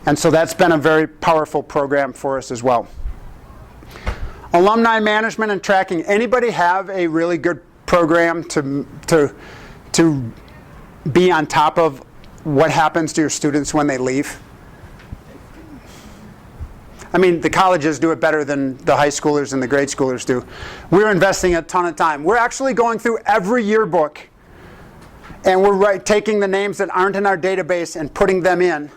And so that's been a very powerful program for us as well. Alumni management and tracking. Anybody have a really good program to be on top of what happens to your students when they leave? I mean, the colleges do it better than the high schoolers and the grade schoolers do. We're investing a ton of time. We're actually going through every yearbook, and we're taking the names that aren't in our database and putting them in,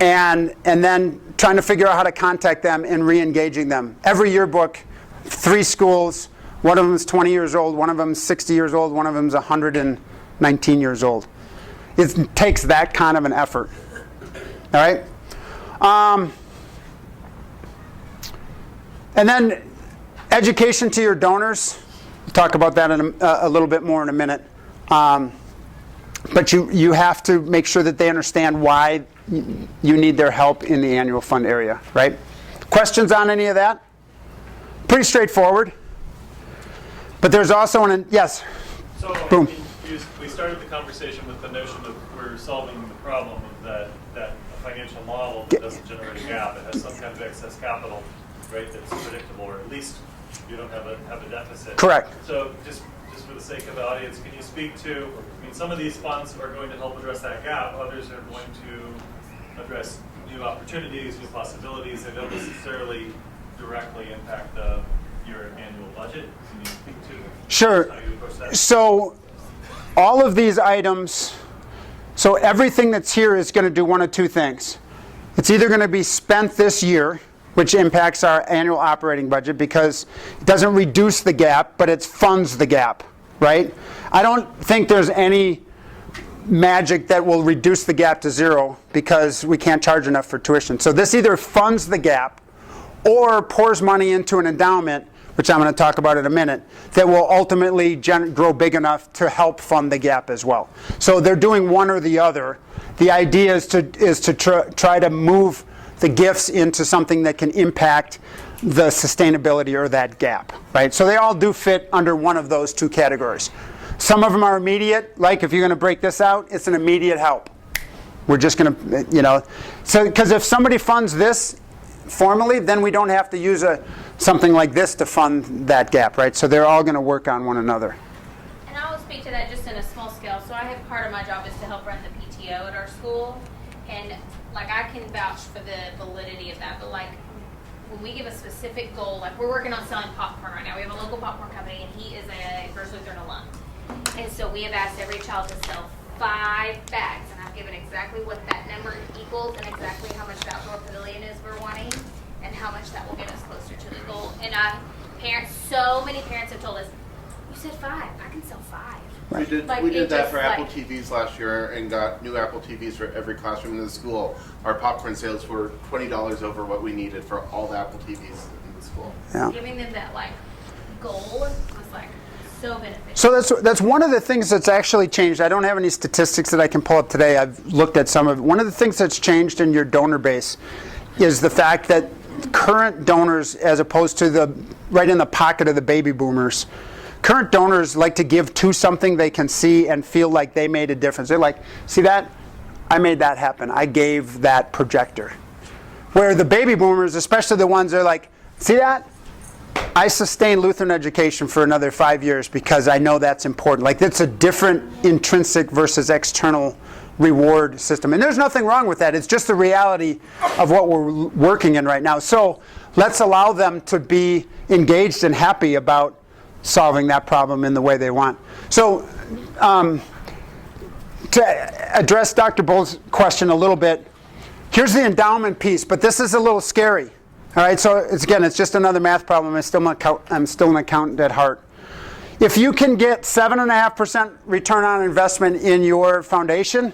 and then trying to figure out how to contact them and re-engaging them. Every yearbook, 3 schools, One of them is 20 years old, one of them is 60 years old, one of them is 119 years old. It takes that kind of an effort. All right? And then education to your donors. We'll talk about that in a little bit more in a minute. But you have to make sure that they understand why you need their help in the annual fund area, right? Questions on any of that? Pretty straightforward. But there's also yes. So Boom. we started the conversation with the notion that we're solving the problem of that a financial model that doesn't generate a gap. It has some kind of excess capital, right? That's predictable, or at least you don't have a deficit. Correct. So just for the sake of the audience, can you speak to? I mean, some of these funds are going to help address that gap. Others are going to address new opportunities, new possibilities. They don't necessarily directly impact your annual budget. Can you speak to Sure. how you approach that? So all of these items, so everything that's here is going to do one of two things. It's either going to be spent this year, which impacts our annual operating budget because it doesn't reduce the gap, but it funds the gap, right? I don't think there's any magic that will reduce the gap to zero because we can't charge enough for tuition. So this either funds the gap or pours money into an endowment, which I'm going to talk about in a minute, that will ultimately grow big enough to help fund the gap as well. So they're doing one or the other. The idea is to try to move the gifts into something that can impact the sustainability or that gap, right? So they all do fit under one of those two categories. Some of them are immediate, like if you're going to break this out, it's an immediate help. We're just going to, so because if somebody funds this formally, then we don't have to use something like this to fund that gap, right? So they're all going to work on one another. And I will speak to that just in a small scale. So I have part of my job is to help run the PTO at our school, and like I can vouch for the validity of that. But like when we give a specific goal, like we're working on selling popcorn right now. We have a local popcorn company, and he is a First Lutheran alum. And so we have asked every child to sell 5 bags, and I've given exactly what that number equals and exactly how much the outdoor pavilion is we're wanting and how much that will get us closer to the goal. And so many parents have told us, you said 5, I can sell 5. We did that for Apple TVs last year and got new Apple TVs for every classroom in the school. Our popcorn sales were $20 over what we needed for all the Apple TVs in the school. Yeah. Giving them that goal was so beneficial. So that's one of the things that's actually changed. I don't have any statistics that I can pull up today. I've looked at some of it. One of the things that's changed in your donor base is the fact that current donors, as opposed to right in the pocket of the baby boomers, current donors like to give to something they can see and feel like they made a difference. They're like, see that? I made that happen. I gave that projector. Where the baby boomers, especially the ones that are like, see that? I sustained Lutheran education for another 5 years because I know that's important. Like, that's a different intrinsic versus external reward system. And there's nothing wrong with that. It's just the reality of what we're working in right now. So let's allow them to be engaged and happy about solving that problem in the way they want. So to address Dr. Bull's question a little bit, here's the endowment piece, but this is a little scary. All right, so it's just another math problem. I'm still an accountant at heart. If you can get 7.5% return on investment in your foundation,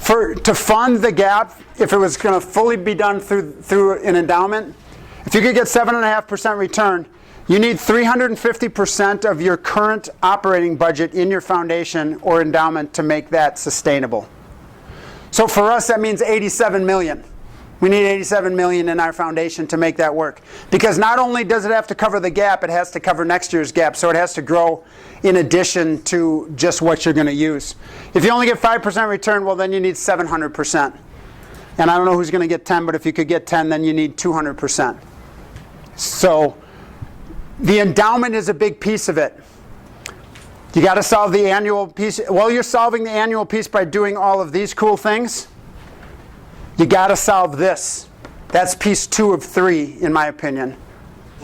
to fund the gap, if it was going to fully be done through an endowment, if you could get 7.5% return, you need 350% of your current operating budget in your foundation or endowment to make that sustainable. So for us, that means 87 million. We need 87 million in our foundation to make that work. Because not only does it have to cover the gap, it has to cover next year's gap. So it has to grow in addition to just what you're going to use. If you only get 5% return, well, then you need 700%. And I don't know who's going to get 10, but if you could get 10, then you need 200%. So the endowment is a big piece of it. You got to solve the annual piece. Well, you're solving the annual piece by doing all of these cool things. You got to solve this. That's piece 2 of 3, in my opinion.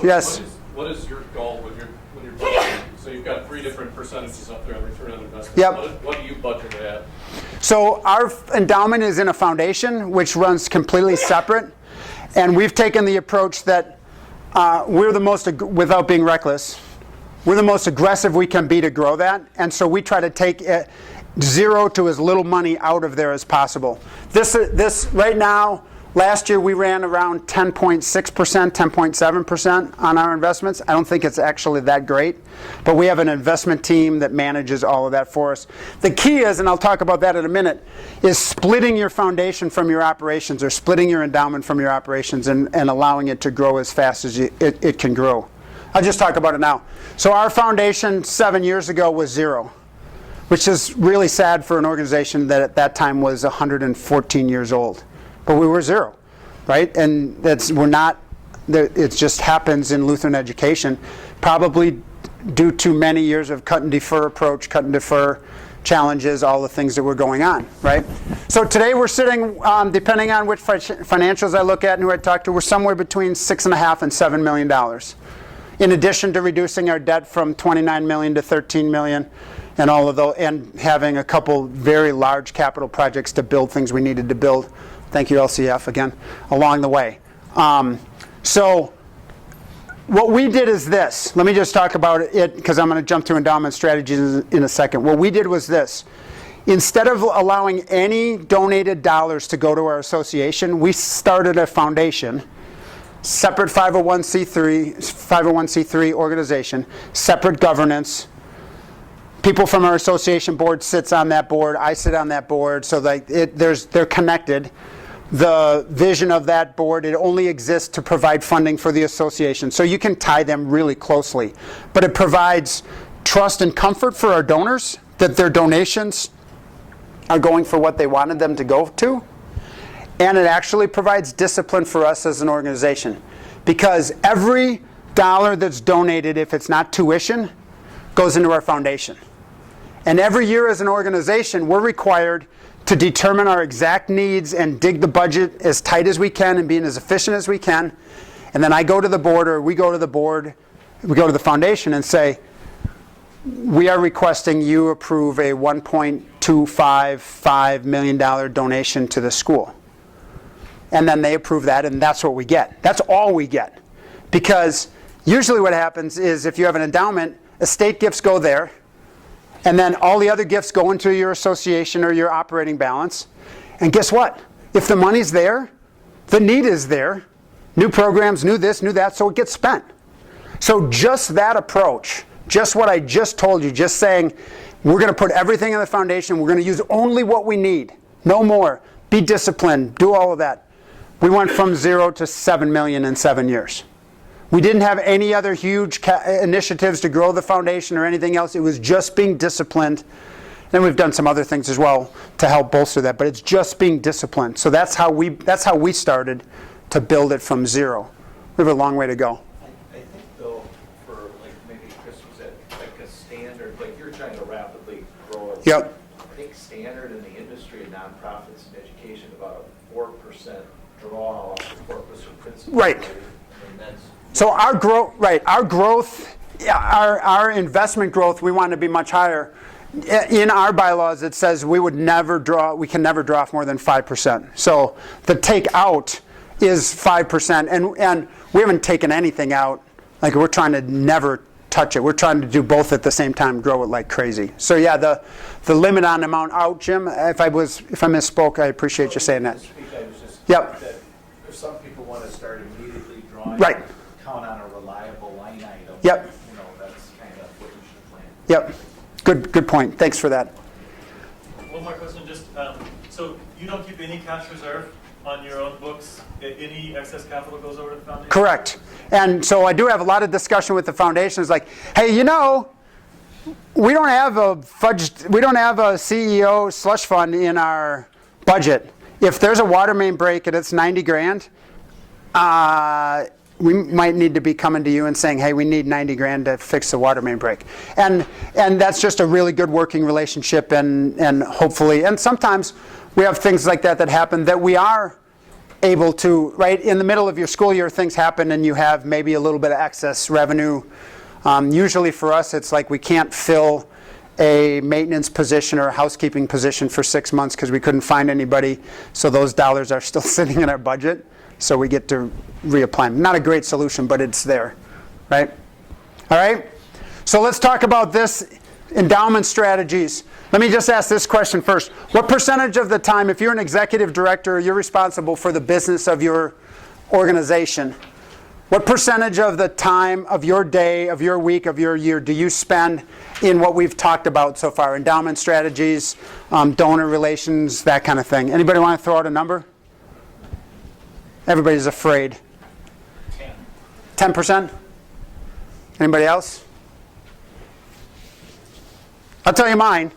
Yes? What is your goal when you're budgeting? So you've got 3 different percentages up there on return on investment. Yep. What do you budget at? So our endowment is in a foundation, which runs completely separate. And we've taken the approach that we're the most, without being reckless, we're the most aggressive we can be to grow that. And so we try to take zero to as little money out of there as possible. This right now, last year we ran around 10.6%, 10.7% on our investments. I don't think it's actually that great, but we have an investment team that manages all of that for us. The key is, and I'll talk about that in a minute, is splitting your foundation from your operations, or splitting your endowment from your operations, and allowing it to grow as fast as it can grow. I'll just talk about it now. So our foundation 7 years ago was zero, which is really sad for an organization that at that time was 114 years old. But we were zero, right? And it just happens in Lutheran education, probably due to many years of cut and defer approach, cut and defer challenges, all the things that were going on, right? So today we're sitting, depending on which financials I look at and who I talk to, we're somewhere between $6.5 and $7 million. In addition to reducing our debt from $29 million to $13 million, and all of those, and having a couple very large capital projects to build things we needed to build. Thank you, LCF, again, along the way. So what we did is this. Let me just talk about it, because I'm going to jump to endowment strategies in a second. What we did was this. Instead of allowing any donated dollars to go to our association, we started a foundation, separate 501c3 organization, separate governance. People from our association board sits on that board. I sit on that board, so they're connected. The vision of that board, it only exists to provide funding for the association. So you can tie them really closely. But it provides trust and comfort for our donors that their donations are going for what they wanted them to go to. And it actually provides discipline for us as an organization. Because every dollar that's donated, if it's not tuition, goes into our foundation. And every year as an organization, we're required to determine our exact needs and dig the budget as tight as we can and being as efficient as we can. And then I go to the board, or we go to the board, we go to the foundation and say, we are requesting you approve a $1.255 million donation to the school. And then they approve that, and that's what we get. That's all we get. Because usually what happens is if you have an endowment, estate gifts go there, and then all the other gifts go into your association or your operating balance. And guess what? If the money's there, the need is there. New programs, new this, new that, so it gets spent. So just that approach, just what I just told you, just saying, we're going to put everything in the foundation, we're going to use only what we need, no more. Be disciplined, do all of that. We went from 0 to 7 million in 7 years. We didn't have any other huge initiatives to grow the foundation or anything else. It was just being disciplined. Then we've done some other things as well to help bolster that, but it's just being disciplined. So that's how we started to build it from 0. We have a long way to go. I think though, for like maybe Chris was at like a standard, like you're trying to rapidly grow it. Yep. I think standard in the industry of nonprofits and education about a 4% draw off the corpus or principal. Right. And that's So our growth, our investment growth, we want to be much higher. In our bylaws, it says we can never draw off more than 5%. So the take out is 5%, and we haven't taken anything out. Like, we're trying to never touch it. We're trying to do both at the same time, grow it like crazy. So yeah, the limit on amount out, Jim. If I misspoke, I appreciate you saying that. I was just Yep. that if some people want to start immediately drawing, Right. count on a reliable line item. Yep. You know, that's kind of what you should plan. Yep. Good point. Thanks for that. One more question, just, so you don't keep any cash reserve on your own books? Any excess capital goes over to the foundation? Correct. And so I do have a lot of discussion with the foundation. It's like, hey, we don't have a CEO slush fund in our budget. If there's a water main break and it's $90,000, we might need to be coming to you and saying, hey, we need $90,000 to fix the water main break. And that's just a really good working relationship, and hopefully, and sometimes we have things like that happen that we are able to, right, in the middle of your school year, things happen and you have maybe a little bit of excess revenue. Usually for us, it's like we can't fill a maintenance position or a housekeeping position for 6 months because we couldn't find anybody, so those dollars are still sitting in our budget. so we get to reapply them. Not a great solution, but it's there, right? All right? So let's talk about this, endowment strategies. Let me just ask this question first. What percentage of the time, if you're an executive director, you're responsible for the business of your organization, what percentage of the time of your day, of your week, of your year do you spend in what we've talked about so far? Endowment strategies, donor relations, that kind of thing. Anybody want to throw out a number? Everybody's afraid. 10%? Anybody else? I'll tell you mine.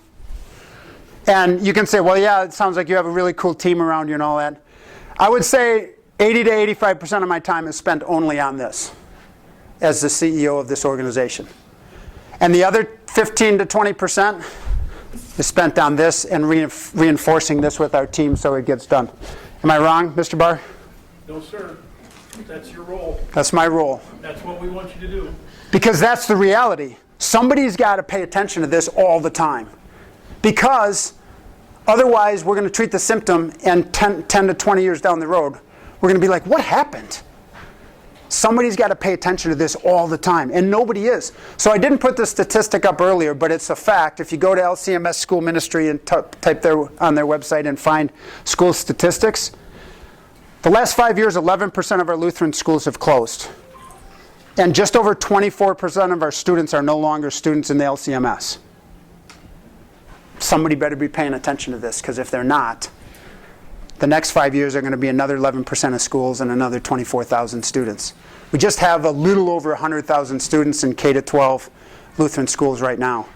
And you can say, well, yeah, it sounds like you have a really cool team around you and all that. I would say 80 to 85% of my time is spent only on this as the CEO of this organization. And the other 15 to 20% is spent on this and reinforcing this with our team so it gets done. Am I wrong, Mr. Barr? No, sir. That's your role. That's my role. That's what we want you to do. Because that's the reality. Somebody's got to pay attention to this all the time. Because otherwise we're going to treat the symptom and 10 to 20 years down the road, we're going to be like, what happened? Somebody's got to pay attention to this all the time, and nobody is. So I didn't put the statistic up earlier, but it's a fact. If you go to LCMS School Ministry and type there on their website and find school statistics, the last 5 years, 11% of our Lutheran schools have closed. And just over 24% of our students are no longer students in the LCMS. Somebody better be paying attention to this, because if they're not, the next 5 years are going to be another 11% of schools and another 24,000 students. We just have a little over 100,000 students in K-12 Lutheran schools right now.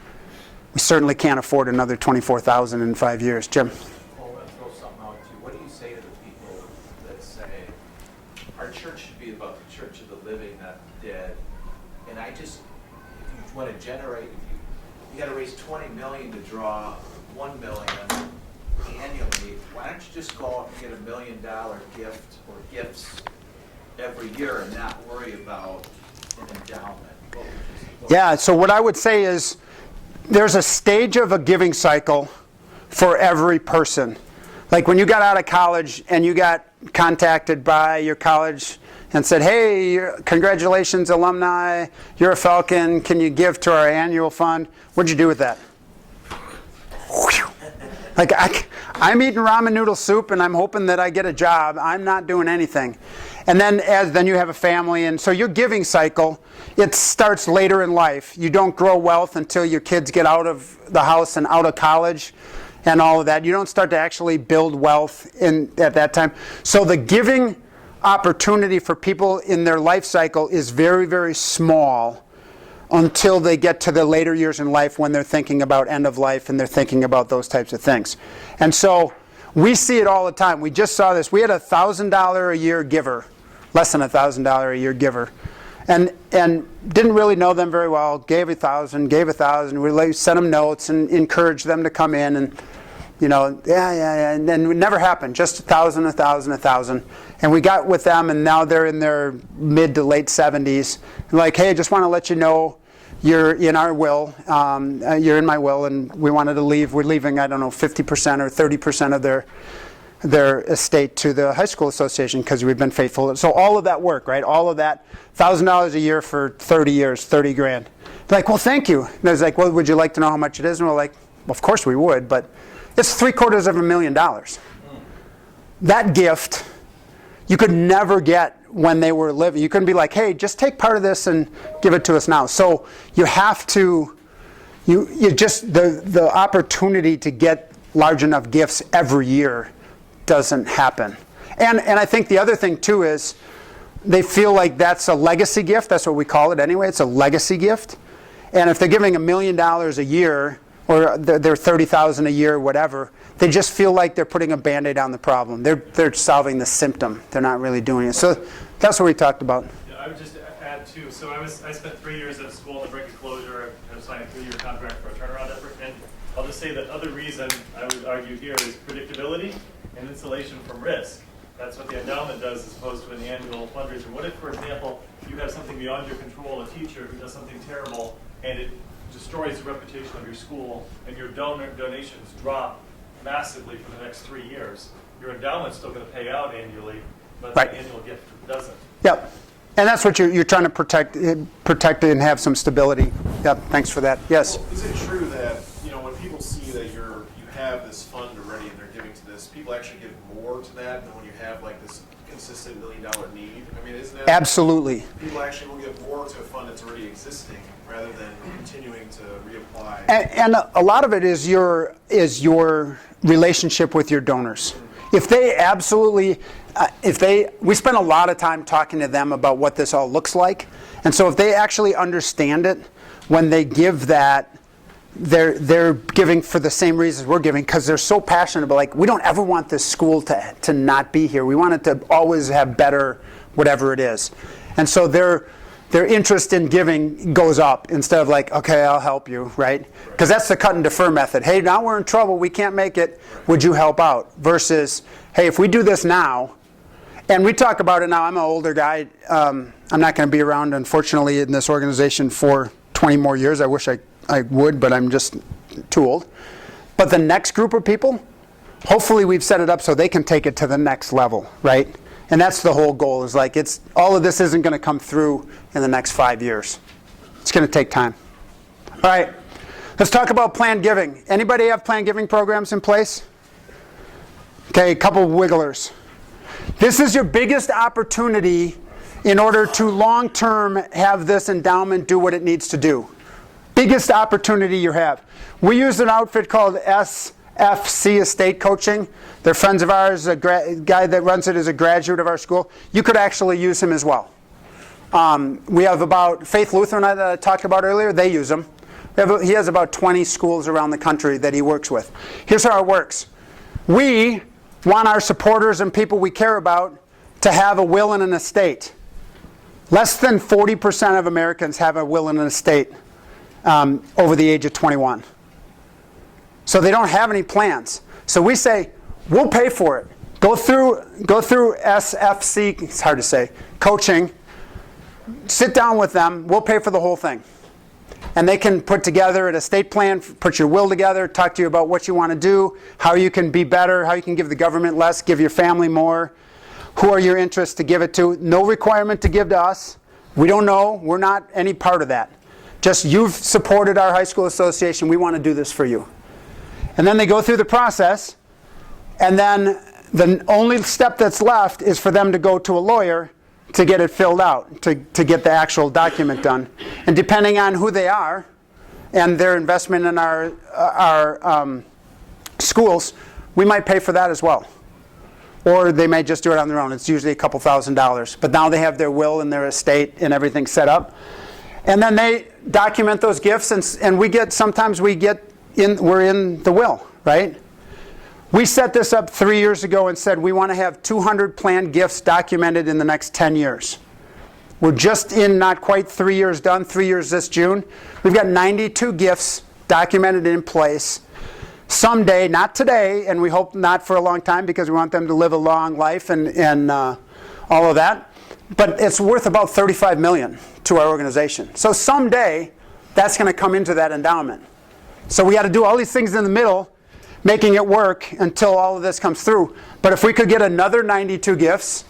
We certainly can't afford another 24,000 in 5 years. Jim? Well, let's throw something out too. What do you say to the people that say, our church should be about the church of the living, not the dead? And I just, if you want to generate, you got to raise 20 million to draw 1 million annually. Why don't you just go out and get $1 million gift or gifts every year and not worry about an endowment? Yeah, so what I would say is there's a stage of a giving cycle for every person. Like when you got out of college and you got contacted by your college and said, hey, congratulations, alumni, you're a Falcon, can you give to our annual fund? What'd you do with that? Whew. Like, I'm eating ramen noodle soup and I'm hoping that I get a job. I'm not doing anything. And then you have a family, and so your giving cycle, it starts later in life. You don't grow wealth until your kids get out of the house and out of college and all of that. You don't start to actually build wealth at that time. So the giving opportunity for people in their life cycle is very, very small until they get to the later years in life when they're thinking about end of life and they're thinking about those types of things. And so we see it all the time. We just saw this. We had a $1,000 a year giver, less than $1,000 a year giver, and didn't really know them very well. Gave $1,000. We sent them notes and encouraged them to come in, and and then it never happened. Just $1,000. And we got with them, and now they're in their mid to late 70s. Like, hey, just want to let you know you're in our will. You're in my will, and we wanted to leave. We're leaving, 50% or 30% of their estate to the high school association because we've been faithful. So all of that work, right? All of that, $1,000 a year for 30 years, 30 grand. They're like, well, thank you. And I was like, well, would you like to know how much it is? And we're like, well, of course we would, but it's $750,000. That gift you could never get when they were living. You couldn't be like, hey, just take part of this and give it to us now. So you have to, you just, the opportunity to get large enough gifts every year doesn't happen. And I think the other thing too is they feel like that's a legacy gift. That's what we call it anyway. It's a legacy gift. And if they're giving $1 million a year, or they're $30,000 a year, or whatever, they just feel like they're putting a Band-Aid on the problem. They're solving the symptom. They're not really doing it. So that's what we talked about. Yeah, I would just add too. So I spent 3 years at school on the brink of closure. I signed a 3-year contract for a turnaround effort. And I'll just say that other reason I would argue here is predictability and insulation from risk. That's what the endowment does as opposed to an annual fundraiser. What if, for example, you have something beyond your control, a teacher who does something terrible, and it destroys the reputation of your school, and your donations drop massively for the next 3 years. Your endowment's still going to pay out annually, but Right. the annual gift doesn't. Yep. And that's what you're trying to protect it and have some stability. Yep, thanks for that. Yes? Well, is it true that, when people see that you have this fund already and they're giving to this, people actually give more to that than when you have like this consistent $1 million need? I mean, isn't that? Absolutely. People actually will give more to a fund that's already existing rather than continuing to reapply. And a lot of it is your relationship with your donors. If they absolutely, we spend a lot of time talking to them about what this all looks like. And so if they actually understand it, when they give that, they're giving for the same reasons we're giving, because they're so passionate about, like, we don't ever want this school to not be here. We want it to always have better whatever it is. And so their interest in giving goes up instead of like, okay, I'll help you, right? Because that's the cut and defer method. Hey, now we're in trouble. We can't make it. Would you help out? Versus, hey, if we do this now, and we talk about it now. I'm an older guy. I'm not going to be around, unfortunately, in this organization for 20 more years. I wish I would, but I'm just too old. But the next group of people, hopefully we've set it up so they can take it to the next level, right? And that's the whole goal, is like, all of this isn't going to come through in the next 5 years. It's going to take time. All right, let's talk about planned giving. Anybody have planned giving programs in place? Okay, a couple of wigglers. This is your biggest opportunity in order to long-term have this endowment do what it needs to do. Biggest opportunity you have. We use an outfit called SFC Estate Coaching. They're friends of ours. A guy that runs it is a graduate of our school. You could actually use him as well. We have about Faith Lutheran that I talked about earlier. They use him. He has about 20 schools around the country that he works with. Here's how it works. We want our supporters and people we care about to have a will and an estate. Less than 40% of Americans have a will and an estate over the age of 21. So they don't have any plans. So we say, we'll pay for it. Go through SFC, it's hard to say, coaching. Sit down with them. We'll pay for the whole thing. And they can put together an estate plan, put your will together, talk to you about what you want to do, how you can be better, how you can give the government less, give your family more, who are your interests to give it to. No requirement to give to us. We don't know. We're not any part of that. Just, you've supported our high school association. We want to do this for you. And then they go through the process, and then the only step that's left is for them to go to a lawyer to get it filled out, to get the actual document done. And depending on who they are and their investment in our schools, we might pay for that as well. Or they may just do it on their own. It's usually a couple $1,000s. But now they have their will and their estate and everything set up. And then they document those gifts, and we're in the will, right? We set this up 3 years ago and said we want to have 200 planned gifts documented in the next 10 years. We're just in not quite 3 years done, 3 years this June. We've got 92 gifts documented in place. Someday, not today, and we hope not for a long time because we want them to live a long life and all of that, but it's worth about $35 million to our organization. So someday, that's going to come into that endowment. So we got to do all these things in the middle, making it work until all of this comes through. But if we could get another 92 gifts,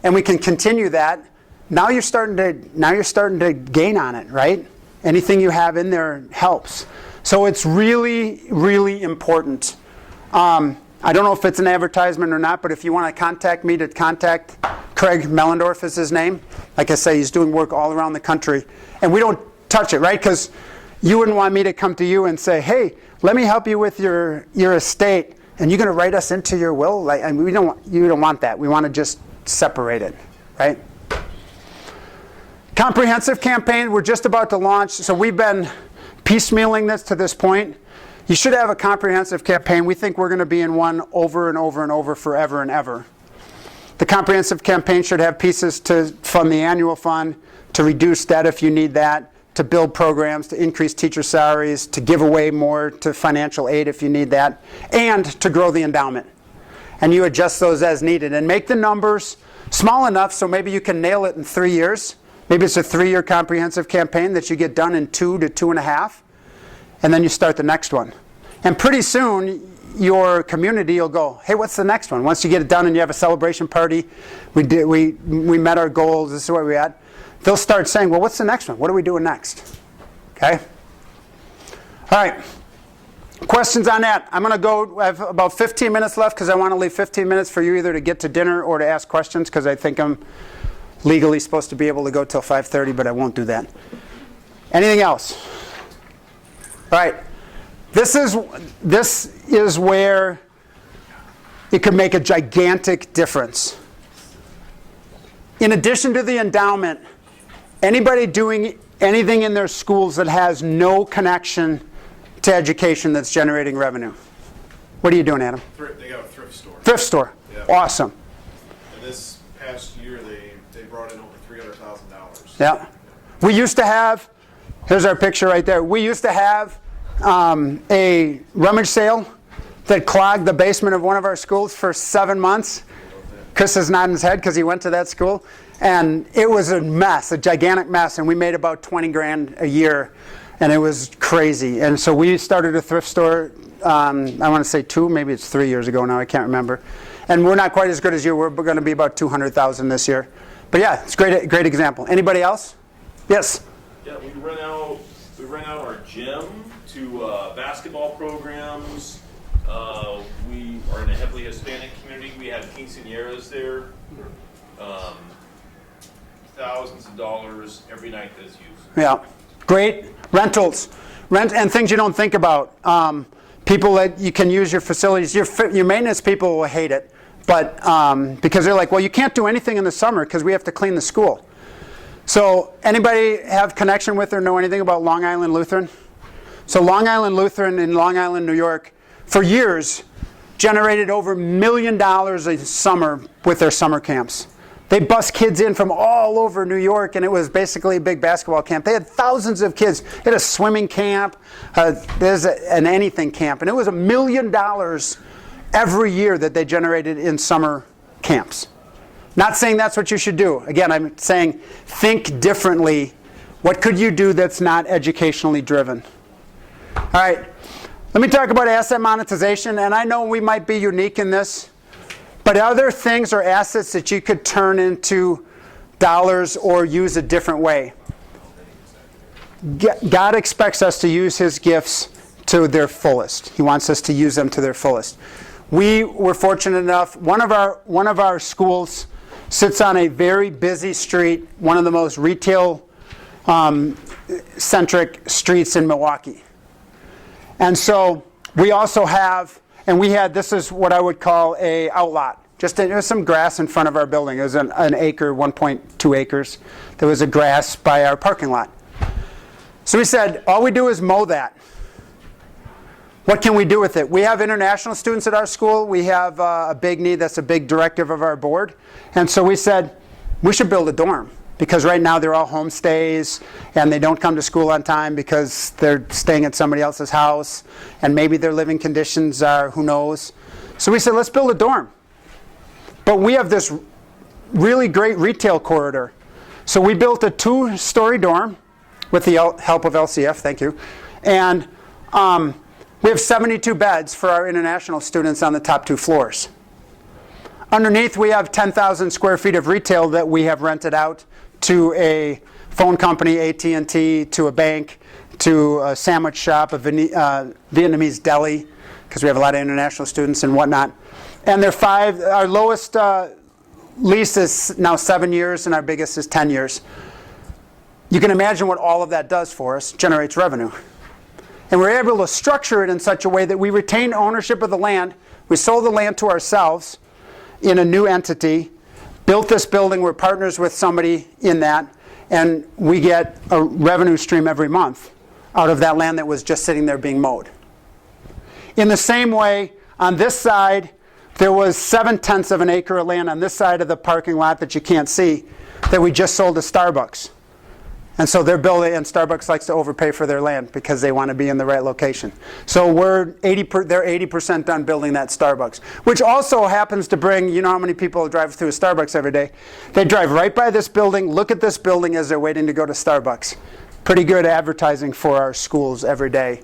and we can continue that, now you're starting to gain on it, right? Anything you have in there helps. So it's really, really important. I don't know if it's an advertisement or not, but if you want to contact me, to contact Craig Mellendorf is his name. Like I say, he's doing work all around the country. And we don't touch it, right? Because you wouldn't want me to come to you and say, hey, let me help you with your estate, and you're going to write us into your will? You don't want that. We want to just separate it, right? Comprehensive campaign, we're just about to launch. So we've been piecemealing this to this point. You should have a comprehensive campaign. We think we're going to be in one over and over and over forever and ever. The comprehensive campaign should have pieces to fund the annual fund, to reduce debt if you need that, to build programs, to increase teacher salaries, to give away more to financial aid if you need that, and to grow the endowment. And you adjust those as needed. And make the numbers small enough so maybe you can nail it in 3 years. Maybe it's a 3-year comprehensive campaign that you get done in 2 to 2.5. And then you start the next one. And pretty soon, your community will go, hey, what's the next one? Once you get it done and you have a celebration party, we met our goals, this is where we're at. They'll start saying, well, what's the next one? What are we doing next? Okay? All right. Questions on that? I'm going to go, I have about 15 minutes left because I want to leave 15 minutes for you either to get to dinner or to ask questions because I think I'm legally supposed to be able to go till 5:30, but I won't do that. Anything else? All right. This is where it could make a gigantic difference. In addition to the endowment, anybody doing anything in their schools that has no connection to education that's generating revenue. What are you doing, Adam? They got a thrift store. Thrift store. Yeah. Awesome. And this past year, they brought in over $300,000. Yeah. We used to have, here's our picture right there. We used to have a rummage sale that clogged the basement of one of our schools for 7 months. Chris is nodding his head because he went to that school. And it was a mess, a gigantic mess. And we made about 20 grand a year. And it was crazy. And so we started a thrift store, I want to say 2, maybe it's 3 years ago now, I can't remember. And we're not quite as good as you. We're going to be about 200,000 this year. But yeah, it's a great example. Anybody else? Yes? Yeah, we rent out our gym to basketball programs. We are in a heavily Hispanic community. We have quinceañeras there. Thousands of dollars every night that's used. Yeah. Great. Rentals. And things you don't think about. People that you can use your facilities. Your maintenance people will hate it. But because they're like, well, you can't do anything in the summer because we have to clean the school. So anybody have connection with or know anything about Long Island Lutheran? So Long Island Lutheran in Long Island, New York, for years, generated over $1 million a summer with their summer camps. They bus kids in from all over New York, and it was basically a big basketball camp. They had thousands of kids. They had a swimming camp. There's an anything camp. And it was $1 million every year that they generated in summer camps. Not saying that's what you should do. Again, I'm saying think differently. What could you do that's not educationally driven? All right. Let me talk about asset monetization. And I know we might be unique in this. But other things or assets that you could turn into dollars or use a different way. God expects us to use His gifts to their fullest. He wants us to use them to their fullest. We were fortunate enough, one of our schools sits on a very busy street, one of the most retail centric streets in Milwaukee. And so we also have, and we had, this is what I would call a outlot. There's some grass in front of our building. It was an acre, 1.2 acres. There was a grass by our parking lot. So we said, all we do is mow that. What can we do with it? We have international students at our school. We have a big need. That's a big directive of our board. And so we said, we should build a dorm. Because right now they're all homestays, and they don't come to school on time because they're staying at somebody else's house, and maybe their living conditions are, who knows. So we said, let's build a dorm. But we have this really great retail corridor. So we built a 2-story dorm with the help of LCF, thank you. And we have 72 beds for our international students on the top 2 floors. Underneath, we have 10,000 square feet of retail that we have rented out to a phone company, AT&T, to a bank, to a sandwich shop, a Vietnamese deli, because we have a lot of international students and whatnot. And our lowest lease is now 7 years, and our biggest is 10 years. You can imagine what all of that does for us, generates revenue. And we're able to structure it in such a way that we retain ownership of the land. We sold the land to ourselves in a new entity, built this building, we're partners with somebody in that, and we get a revenue stream every month out of that land that was just sitting there being mowed. In the same way, on this side, there was 7/10 of an acre of land on this side of the parking lot that you can't see that we just sold to Starbucks. And so they're building, and Starbucks likes to overpay for their land because they want to be in the right location. So they're 80% done building that Starbucks, which also happens to bring, you know how many people drive through a Starbucks every day? They drive right by this building, look at this building as they're waiting to go to Starbucks. Pretty good advertising for our schools every day.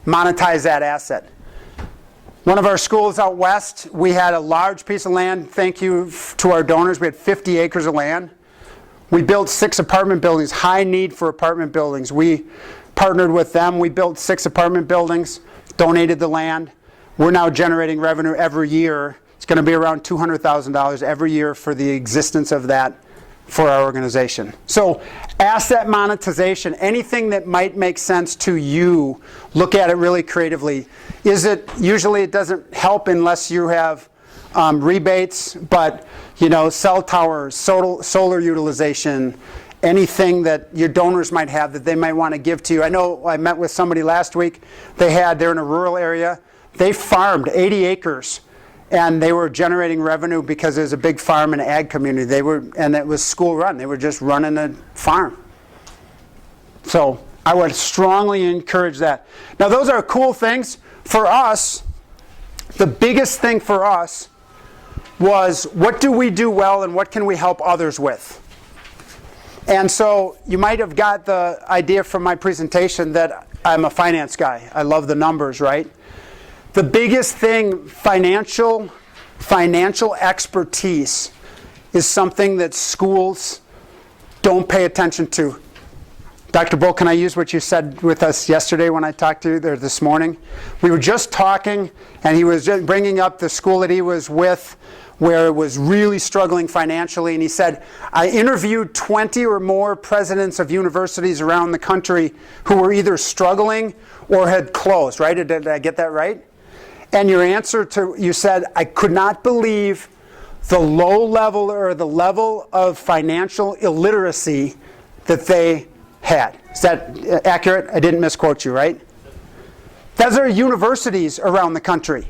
Monetize that asset. One of our schools out west, we had a large piece of land. Thank you to our donors. We had 50 acres of land. We built 6 apartment buildings, high need for apartment buildings. We partnered with them. We built 6 apartment buildings, donated the land. We're now generating revenue every year. It's going to be around $200,000 every year for the existence of that for our organization. So asset monetization, anything that might make sense to you, look at it really creatively. Usually it doesn't help unless you have rebates, but cell towers, solar utilization, anything that your donors might have that they might want to give to you. I know I met with somebody last week. They're in a rural area. They farmed 80 acres. And they were generating revenue because there's a big farm and ag community. And it was school run. They were just running a farm. So I would strongly encourage that. Now those are cool things. For us, the biggest thing for us was what do we do well and what can we help others with? And so you might have got the idea from my presentation that I'm a finance guy. I love the numbers, right? The biggest thing, financial expertise, is something that schools don't pay attention to. Dr. Bull, can I use what you said with us yesterday when I talked to you there this morning? We were just talking, and he was just bringing up the school that he was with where it was really struggling financially, and he said, I interviewed 20 or more presidents of universities around the country who were either struggling or had closed, right? Did I get that right? And your answer you said, I could not believe the low level or the level of financial illiteracy that they had. Is that accurate? I didn't misquote you, right? Those are universities around the country.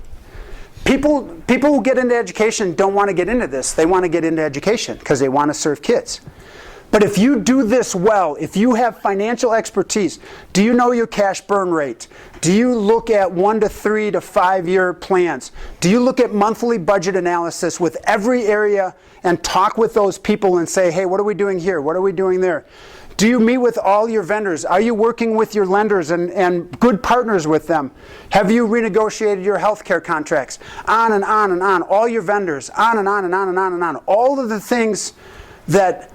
People who get into education don't want to get into this. They want to get into education because they want to serve kids. But if you do this well, if you have financial expertise, do you know your cash burn rate? Do you look at 1 to 3 to 5 year plans? Do you look at monthly budget analysis with every area and talk with those people and say, hey, what are we doing here? What are we doing there? Do you meet with all your vendors? Are you working with your lenders and good partners with them? Have you renegotiated your healthcare contracts? On and on and on. All your vendors. On and on and on and on and on. All of the things that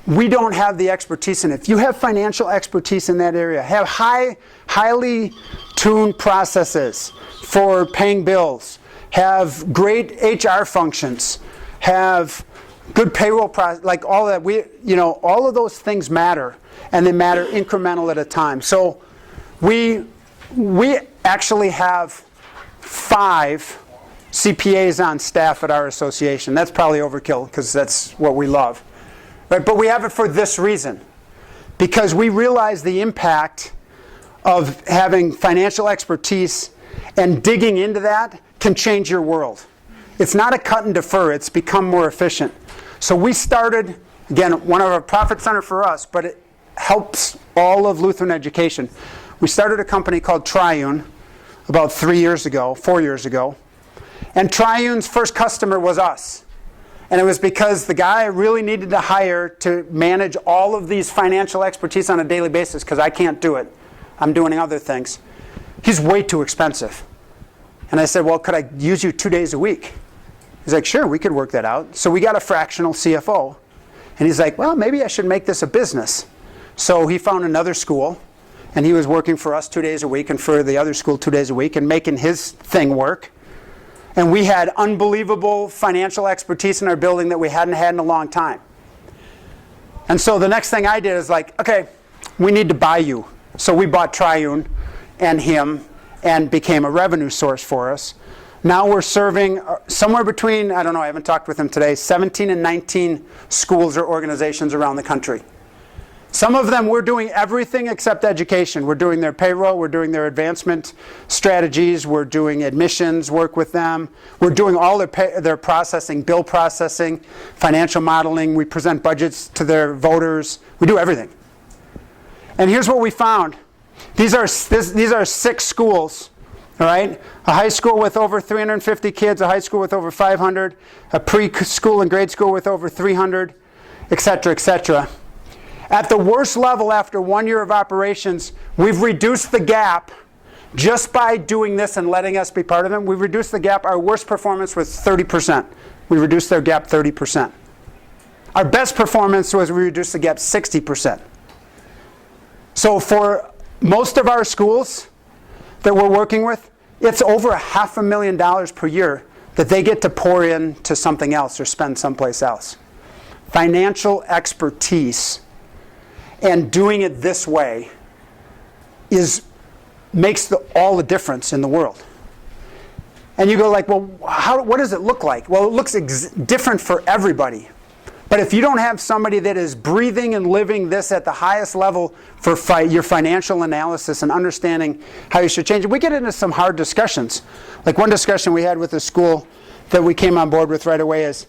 we don't have the expertise in. If you have financial expertise in that area, have highly tuned processes for paying bills, have great HR functions, have good payroll process, like all that. All of those things matter, and they matter incremental at a time. So we actually have 5 CPAs on staff at our association. That's probably overkill because that's what we love. Right, but we have it for this reason, because we realize the impact of having financial expertise and digging into that can change your world. It's not a cut and defer, it's become more efficient. So we started, again, one of our profit center for us, but it helps all of Lutheran education. We started a company called Triune about 4 years ago, and Triune's first customer was us. And it was because the guy I really needed to hire to manage all of these financial expertise on a daily basis, because I can't do it. I'm doing other things. He's way too expensive. And I said, well, could I use you 2 days a week? He's like, sure, we could work that out. So we got a fractional CFO. And he's like, well, maybe I should make this a business. So he found another school, and he was working for us 2 days a week and for the other school 2 days a week and making his thing work. And we had unbelievable financial expertise in our building that we hadn't had in a long time. And so the next thing I did is like, okay, we need to buy you. So we bought Triune and him and became a revenue source for us. Now we're serving somewhere between, I don't know, I haven't talked with him today, 17 and 19 schools or organizations around the country. Some of them we're doing everything except education. We're doing their payroll, we're doing their advancement strategies, we're doing admissions work with them, we're doing all their processing, bill processing, financial modeling, we present budgets to their voters, we do everything. And here's what we found. These are 6 schools, all right? A high school with over 350 kids, a high school with over 500, a preschool and grade school with over 300, et cetera, et cetera. At the worst level, after 1 year of operations, we've reduced the gap Just by doing this and letting us be part of them, we reduced the gap. Our worst performance was 30%. We reduced their gap 30%. Our best performance was we reduced the gap 60%. So for most of our schools that we're working with, it's over $500,000 per year that they get to pour into something else or spend someplace else. Financial expertise and doing it this way makes all the difference in the world. And you go like, well, what does it look like? Well, it looks different for everybody. But if you don't have somebody that is breathing and living this at the highest level for your financial analysis and understanding how you should change it, we get into some hard discussions. Like one discussion we had with the school that we came on board with right away is,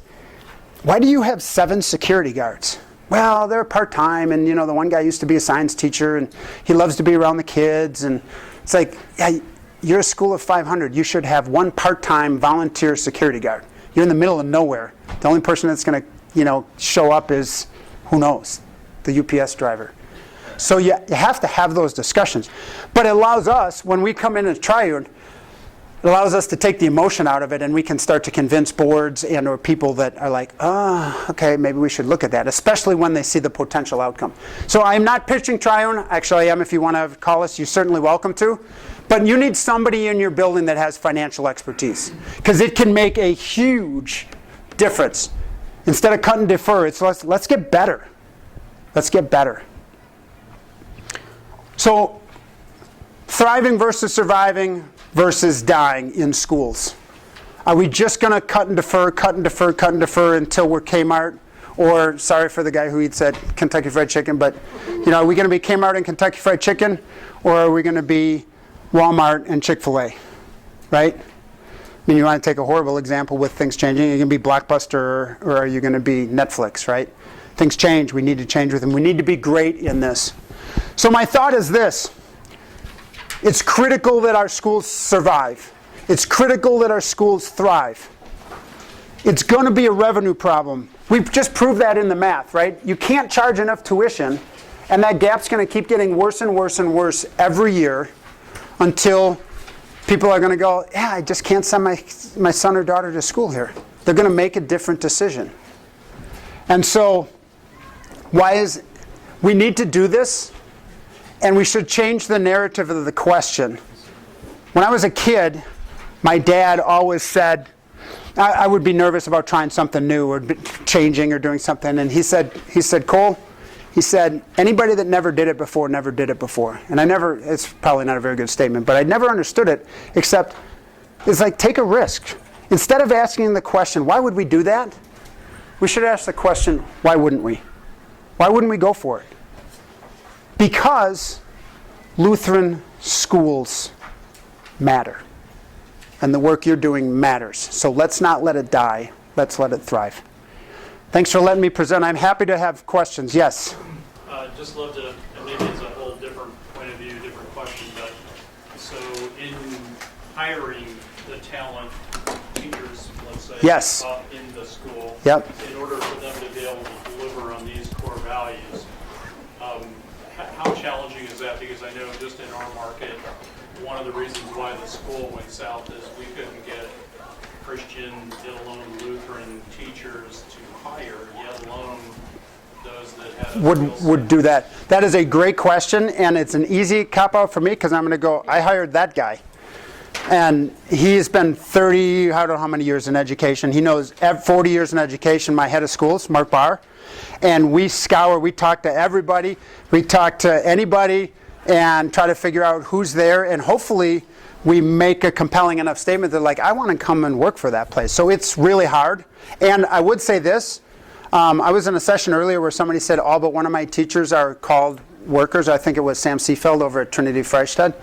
why do you have 7 security guards? Well, they're part-time, and the one guy used to be a science teacher, and he loves to be around the kids. And it's like, yeah, you're a school of 500. You should have 1 part-time volunteer security guard. You're in the middle of nowhere. The only person that's going to show up is, who knows, the UPS driver. So you have to have those discussions. But it allows us, when we come in as Triune, it allows us to take the emotion out of it, and we can start to convince boards and or people that are like, okay, maybe we should look at that, especially when they see the potential outcome. So I'm not pitching Triune. Actually, I am. If you want to call us, you're certainly welcome to. But you need somebody in your building that has financial expertise, because it can make a huge difference. Instead of cut and defer, it's let's get better. Let's get better. So, thriving versus surviving versus dying in schools. Are we just going to cut and defer until we're Kmart? Or, sorry for the guy who eats at Kentucky Fried Chicken, but are we going to be Kmart and Kentucky Fried Chicken? Or are we going to be Walmart and Chick-fil-A? Right? I mean, you want to take a horrible example with things changing. Are you going to be Blockbuster or are you going to be Netflix, right? Things change. We need to change with them. We need to be great in this. So my thought is this. It's critical that our schools survive. It's critical that our schools thrive. It's going to be a revenue problem. We've just proved that in the math, right? You can't charge enough tuition, and that gap's going to keep getting worse and worse and worse every year until people are going to go, yeah, I just can't send my son or daughter to school here. They're going to make a different decision. And so, we need to do this, and we should change the narrative of the question. When I was a kid, my dad always said, I would be nervous about trying something new or changing or doing something, and he said, Cole, he said, anybody that never did it before, never did it before. And it's probably not a very good statement, but I never understood it, except it's like, take a risk. Instead of asking the question, why would we do that? We should ask the question, why wouldn't we? Why wouldn't we go for it? Because Lutheran schools matter. And the work you're doing matters. So let's not let it die. Let's let it thrive. Thanks for letting me present. I'm happy to have questions. Yes? Just love to, and maybe it's a whole different point of view, different question, but so in hiring the talent teachers, let's say, Yes. In the school, Yep. in order for them to be able to deliver on these core values, how challenging is that? Because I know just in our market, one of the reasons why the school went south is we couldn't get Christian, let alone Lutheran teachers to hire, yet alone those that had Would do that. That is a great question, and it's an easy cop-out for me because I'm going to go, I hired that guy. And he's been 30, I don't know how many years in education. He knows 40 years in education, my head of schools, Mark Barr. And we talk to everybody, we talk to anybody, and try to figure out who's there, and hopefully we make a compelling enough statement that like, I want to come and work for that place. So it's really hard. And I would say this, I was in a session earlier where somebody said all but one of my teachers are called workers. I think it was Sam Seefeld over at Trinity Freistadt.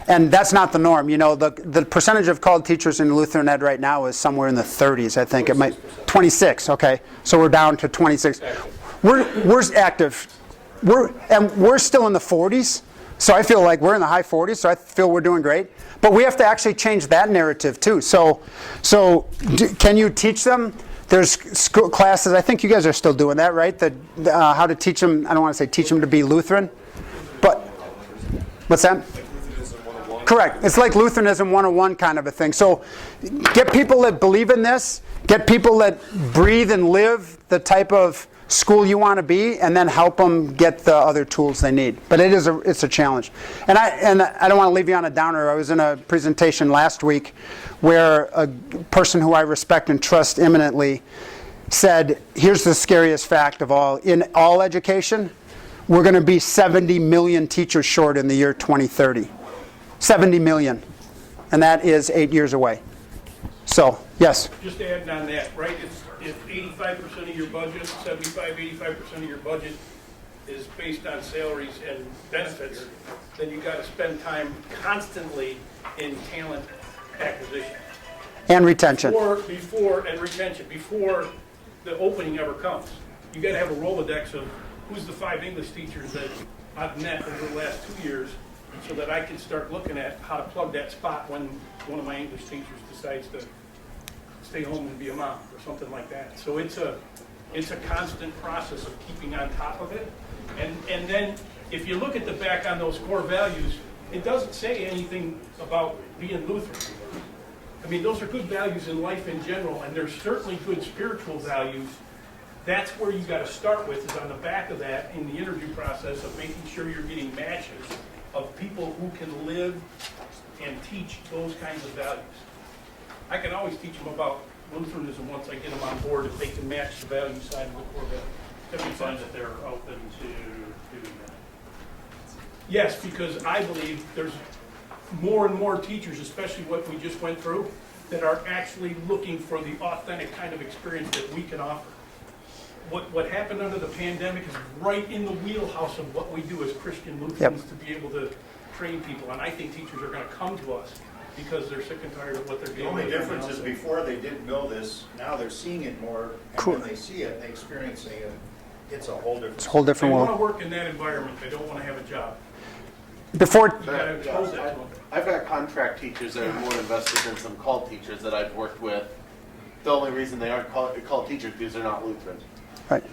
And that's not the norm. The percentage of called teachers in Lutheran Ed right now is somewhere in the 30s, I think. 26, okay. So we're down to 26. We're active. We're still in the 40s. So I feel like we're in the high 40s, so I feel we're doing great. But we have to actually change that narrative too. So can you teach them? There's school classes, I think you guys are still doing that, right? How to teach them, I don't want to say teach them to be Lutheran. But, what's that? Correct. It's like Lutheranism 101 kind of a thing. So get people that believe in this, get people that breathe and live the type of school you want to be, and then help them get the other tools they need. But it's a challenge. And I don't want to leave you on a downer. I was in a presentation last week where a person who I respect and trust eminently said, here's the scariest fact of all. In all education, we're going to be 70 million teachers short in the year 2030. 70 million. And that is 8 years away. So, yes? Just adding on that, right, if 85% of your budget, 85% of your budget is based on salaries and benefits, then you got to spend time constantly in talent acquisition. And retention. And retention, before the opening ever comes. You got to have a Rolodex of who's the 5 English teachers that I've met over the last 2 years, so that I can start looking at how to plug that spot when one of my English teachers decides to stay home and be a mom or something like that. So it's a constant process of keeping on top of it. And then if you look at the back on those core values, it doesn't say anything about being Lutheran. I mean, those are good values in life in general, and there's certainly good spiritual values. That's where you got to start with, is on the back of that in the interview process of making sure you're getting matches of people who can live and teach those kinds of values. I can always teach them about Lutheranism once I get them on board if they can match the value side of the core value. Have you find that they're open to doing that? Yes, because I believe there's more and more teachers, especially what we just went through, that are actually looking for the authentic kind of experience that we can offer. What happened under the pandemic is right in the wheelhouse of what we do as Christian Lutherans to be able to train people. And I think teachers are going to come to us because they're sick and tired of what they're The dealing with. only difference is before they didn't know this, now they're seeing it more, and when they see it, they experiencing it, it's a whole different. It's a whole different They world. want to work in that environment. They don't want to have a job. Before, You got to expose that to them. I've got contract teachers that are more invested than some call teachers that I've worked with. The only reason they aren't called teachers because they're not Lutheran. right.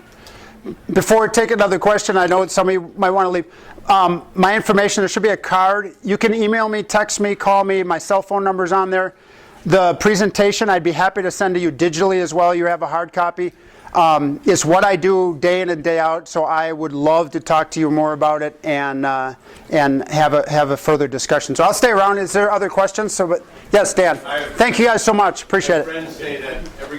Before I take another question, I know some of you might want to leave. My information, there should be a card. You can email me, text me, call me. My cell phone number's on there. The presentation, I'd be happy to send to you digitally as well. You have a hard copy. It's what I do day in and day out, so I would love to talk to you more about it and have a further discussion. So I'll stay around. Is there other questions? Yes, Dan. Thank you guys so much. Appreciate it. Friends say that every